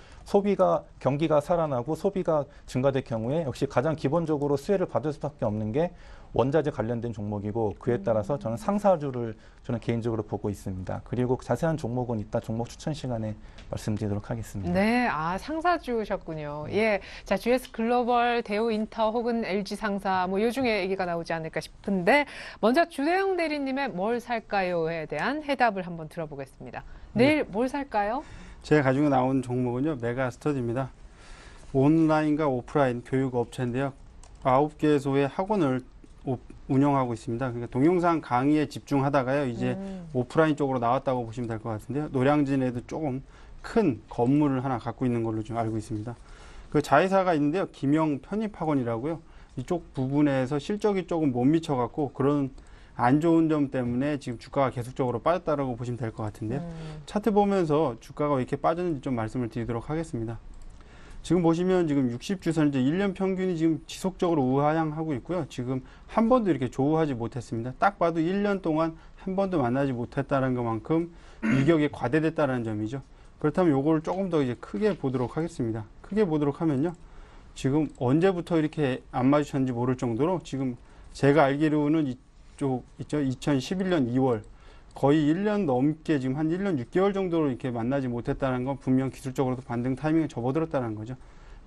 E: 경기가 살아나고 소비가 증가될 경우에 역시 가장 기본적으로 수혜를 받을 수밖에 없는 게 원자재 관련된 종목이고 그에 따라서 저는 상사주를 저는 개인적으로 보고 있습니다. 그리고 자세한 종목은 이따 종목 추천 시간에 말씀드리도록 하겠습니다.
A: 네, 상사주셨군요. 예. 자, GS 글로벌, 대우 인터 혹은 LG 상사 뭐 요 중에 얘기가 나오지 않을까 싶은데 먼저 주대영 대리님의 뭘 살까요에 대한 해답을 한번 들어보겠습니다. 내일 뭘 살까요?
F: 제가 가지고 나온 종목은요, 메가스터디입니다. 온라인과 오프라인 교육 업체인데요. 9개소의 학원을 운영하고 있습니다. 그러니까 동영상 강의에 집중하다가요, 이제 오프라인 쪽으로 나왔다고 보시면 될 것 같은데요. 노량진에도 조금 큰 건물을 하나 갖고 있는 걸로 좀 알고 있습니다. 그 자회사가 있는데요, 김영 편입학원이라고요. 이쪽 부분에서 실적이 조금 못 미쳐갖고 그런 안 좋은 점 때문에 지금 주가가 계속적으로 빠졌다라고 보시면 될 것 같은데요. 차트 보면서 주가가 왜 이렇게 빠졌는지 좀 말씀을 드리도록 하겠습니다. 지금 보시면 지금 60주선 이제 1년 평균이 지금 지속적으로 우하향하고 있고요. 지금 한 번도 이렇게 조우하지 못했습니다. 딱 봐도 1년 동안 한 번도 만나지 못했다는 것만큼 위격이 과대됐다는 점이죠. 그렇다면 요걸 조금 더 이제 크게 보도록 하겠습니다. 크게 보도록 하면요. 지금 언제부터 이렇게 안 마주쳤는지 모를 정도로 지금 제가 알기로는 이쪽 있죠. 2011년 2월 거의 1년 넘게 지금 한 1년 6개월 정도로 이렇게 만나지 못했다는 건 분명 기술적으로도 반등 타이밍에 접어들었다는 거죠.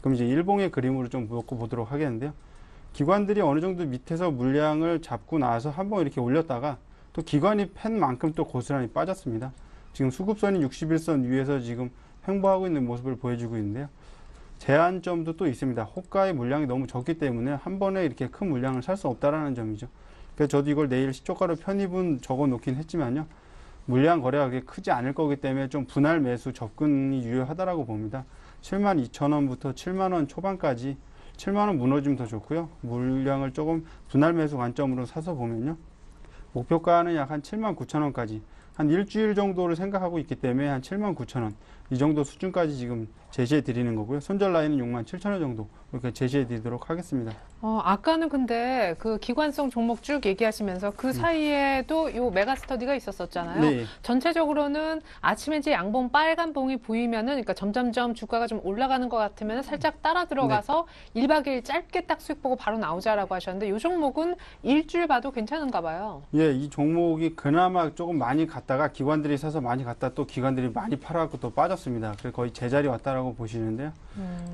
F: 그럼 이제 일봉의 그림으로 좀 놓고 보도록 하겠는데요. 기관들이 어느 정도 밑에서 물량을 잡고 나서 한번 이렇게 올렸다가 또 기관이 팬 만큼 또 고스란히 빠졌습니다. 지금 수급선이 61선 위에서 지금 횡보하고 있는 모습을 보여주고 있는데요. 제한점도 또 있습니다. 호가의 물량이 너무 적기 때문에 한 번에 이렇게 큰 물량을 살 수 없다라는 점이죠. 그래서 저도 이걸 내일 시초가로 편입은 적어 놓긴 했지만요. 물량 거래가 그렇게 크지 않을 거기 때문에 좀 분할 매수 접근이 유효하다라고 봅니다. 72,000원부터 7만원 초반까지 7만원 무너지면 더 좋고요. 물량을 조금 분할 매수 관점으로 사서 보면요. 목표가는 약 한 79,000원까지 한 일주일 정도를 생각하고 있기 때문에 한 79,000원 이 정도 수준까지 지금 제시해 드리는 거고요. 손절 라인은 67,000원 정도 이렇게 제시해 드리도록 하겠습니다.
A: 아까는 근데 그 기관성 종목 쭉 얘기하시면서 그 사이에도 요 메가스터디가 있었었잖아요.
F: 네.
A: 전체적으로는 아침에 이제 양봉 빨간 봉이 보이면은 그러니까 점점점 주가가 좀 올라가는 것 같으면 살짝 따라 들어가서 1박 2일 짧게 딱 수익 보고 바로 나오자라고 하셨는데 요 종목은 일주일 봐도 괜찮은가 봐요.
F: 예, 이 종목이 그나마 조금 많이 갔다가 기관들이 사서 많이 갔다 또 기관들이 많이 팔아갖고 또 빠졌습니다. 그래서 거의 제자리 왔다라고 보시는데요.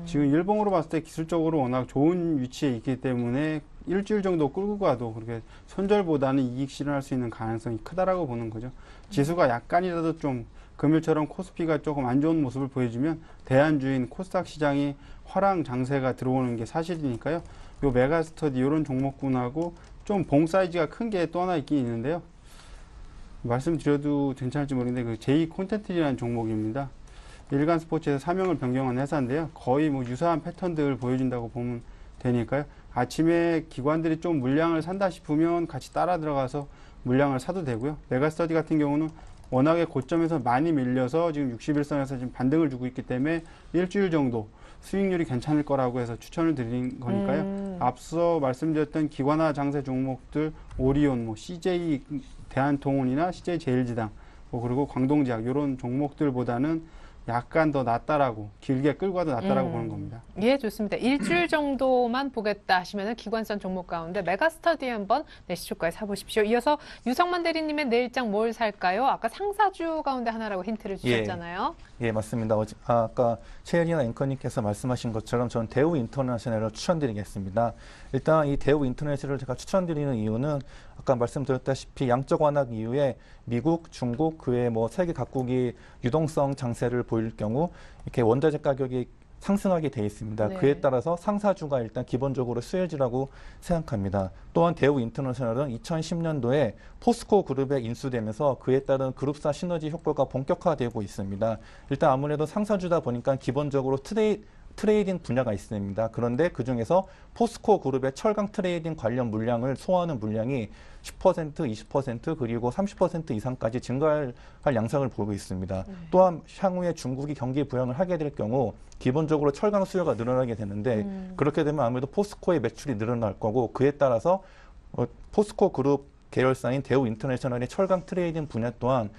F: 지금 일봉으로 봤을 때 기술적으로 워낙 좋은 위치에 있기 때문에 일주일 정도 끌고 가도 그렇게 손절보다는 이익 실현할 수 있는 가능성이 크다라고 보는 거죠. 지수가 약간이라도 좀 금일처럼 코스피가 조금 안 좋은 모습을 보여주면 대안주인 코스닥 시장이 화랑 장세가 들어오는 게 사실이니까요. 요 메가스터디 이런 종목군하고 좀 봉 사이즈가 큰 게 또 하나 있긴 있는데요. 말씀드려도 괜찮을지 모르겠는데 그 제이 콘텐츠라는 종목입니다. 일간 스포츠에서 사명을 변경한 회사인데요. 거의 뭐 유사한 패턴들을 보여준다고 보면 되니까요. 아침에 기관들이 좀 물량을 산다 싶으면 같이 따라 들어가서 물량을 사도 되고요. 메가스터디 같은 경우는 워낙에 고점에서 많이 밀려서 지금 61선에서 지금 반등을 주고 있기 때문에 일주일 정도 수익률이 괜찮을 거라고 해서 추천을 드린 거니까요. 앞서 말씀드렸던 기관화 장세 종목들 오리온, 뭐 CJ 대한통운이나 CJ 제일지당, 뭐 그리고 광동제약 이런 종목들보다는 약간 더 낫다라고 길게 끌고 가도 낫다라고 보는 겁니다.
A: 예, 좋습니다. 일주일 정도만 보겠다 하시면 기관성 종목 가운데 메가스터디 한번 시초가에 사보십시오. 이어서 유성만 대리님의 내일장 뭘 살까요? 아까 상사주 가운데 하나라고 힌트를 주셨잖아요.
E: 예, 맞습니다. 아까 최혜리나 앵커님께서 말씀하신 것처럼 저는 대우 인터내셔널을 추천드리겠습니다. 일단 이 대우 인터내셔널을 제가 추천드리는 이유는 아까 말씀드렸다시피 양적 완화 이후에 미국, 중국, 그외 뭐 세계 각국이 유동성 장세를 보일 경우 이렇게 원자재 가격이 상승하게 돼 있습니다.
A: 네.
E: 그에 따라서 상사주가 일단 기본적으로 수혜주라고 생각합니다. 또한 대우 인터내셔널은 2010년도에 포스코 그룹에 인수되면서 그에 따른 그룹사 시너지 효과가 본격화되고 있습니다. 일단 아무래도 상사주다 보니까 기본적으로 트레이딩 분야가 있습니다. 그런데 그중에서 포스코 그룹의 철강 트레이딩 관련 물량을 소화하는 물량이 10%, 20% 그리고 30% 이상까지 증가할 양상을 보이고 있습니다. 또한 향후에 중국이 경기 부양을 하게 될 경우 기본적으로 철강 수요가 늘어나게 되는데 그렇게 되면 아무래도 포스코의 매출이 늘어날 거고 그에 따라서 포스코 그룹 계열사인 대우 인터내셔널의 철강 트레이딩 분야 또한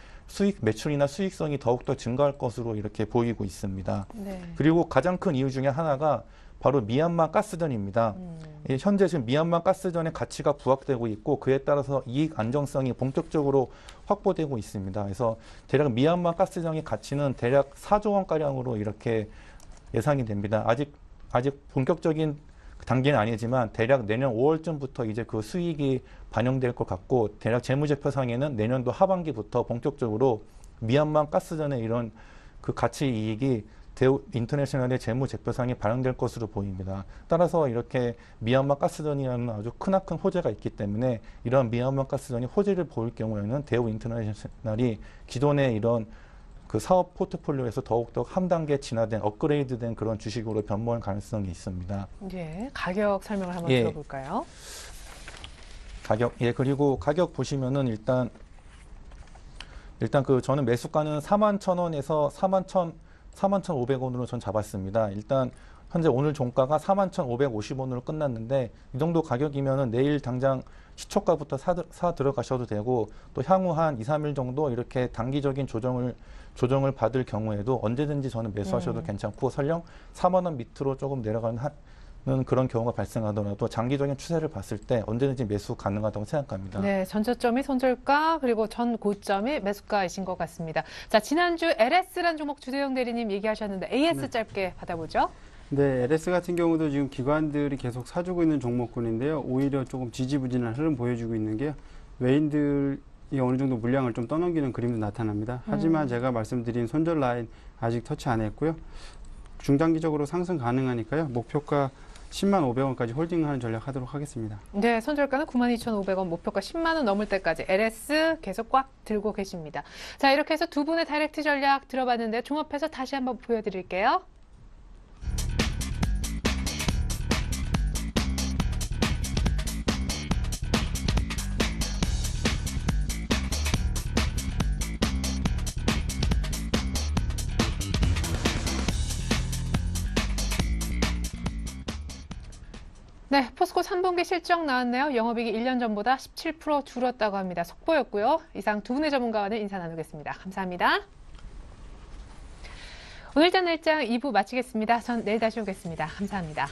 E: 매출이나 수익성이 더욱더 증가할 것으로 이렇게 보이고 있습니다.
A: 네.
E: 그리고 가장 큰 이유 중에 하나가 바로 미얀마 가스전입니다. 현재 지금 미얀마 가스전의 가치가 부각되고 있고 그에 따라서 이익 안정성이 본격적으로 확보되고 있습니다. 그래서 대략 미얀마 가스전의 가치는 대략 4조 원가량으로 이렇게 예상이 됩니다. 아직 본격적인 단계는 아니지만 대략 내년 5월쯤부터 이제 그 수익이 반영될 것 같고 대략 재무제표상에는 내년도 하반기부터 본격적으로 미얀마 가스전의 이런 그 가치 이익이 대우 인터내셔널의 재무제표상에 반영될 것으로 보입니다. 따라서 이렇게 미얀마 가스전이라는 아주 크나큰 호재가 있기 때문에 이러한 미얀마 가스전이 호재를 보일 경우에는 대우 인터내셔널이 기존의 이런 그 사업 포트폴리오에서 더욱더 한 단계 진화된 업그레이드된 그런 주식으로 변모할 가능성이 있습니다.
A: 예, 가격 설명을 한번
E: 예.
A: 들어볼까요?
E: 그리고 가격 보시면은 일단 그 저는 매수가는 41,000원에서 41,500원으로 전 잡았습니다. 일단 현재 오늘 종가가 41,550원으로 끝났는데 이 정도 가격이면은 내일 당장 시초가부터 사 들어가셔도 되고 또 향후 한 2, 3일 정도 이렇게 단기적인 조정을 받을 경우에도 언제든지 저는 매수하셔도 괜찮고 설령 4만 원 밑으로 조금 내려가는 그런 경우가 발생하더라도 장기적인 추세를 봤을 때 언제든지 매수 가능하다고 생각합니다.
A: 네, 전저점이 손절가 그리고 전 고점이 매수가이신 것 같습니다. 자, 지난주 LS라는 종목 주대영 대리님 얘기하셨는데 AS 짧게 받아보죠.
F: 네, LS 같은 경우도 지금 기관들이 계속 사주고 있는 종목군인데요. 오히려 조금 지지부진한 흐름 보여주고 있는 게 외인들이 어느 정도 물량을 좀 떠넘기는 그림도 나타납니다. 하지만 제가 말씀드린 손절 라인 아직 터치 안 했고요. 중장기적으로 상승 가능하니까요. 목표가 10만 500원까지 홀딩하는 전략 하도록 하겠습니다.
A: 네, 손절가는 92,500원, 목표가 10만 원 넘을 때까지 LS 계속 꽉 들고 계십니다. 자, 이렇게 해서 두 분의 다이렉트 전략 들어봤는데 종합해서 다시 한번 보여드릴게요. 네, 포스코 3분기 실적 나왔네요. 영업이익이 1년 전보다 17% 줄었다고 합니다. 속보였고요. 이상 두 분의 전문가와는 인사 나누겠습니다. 감사합니다. 오늘 전 날장 2부 마치겠습니다. 전 내일 다시 오겠습니다. 감사합니다.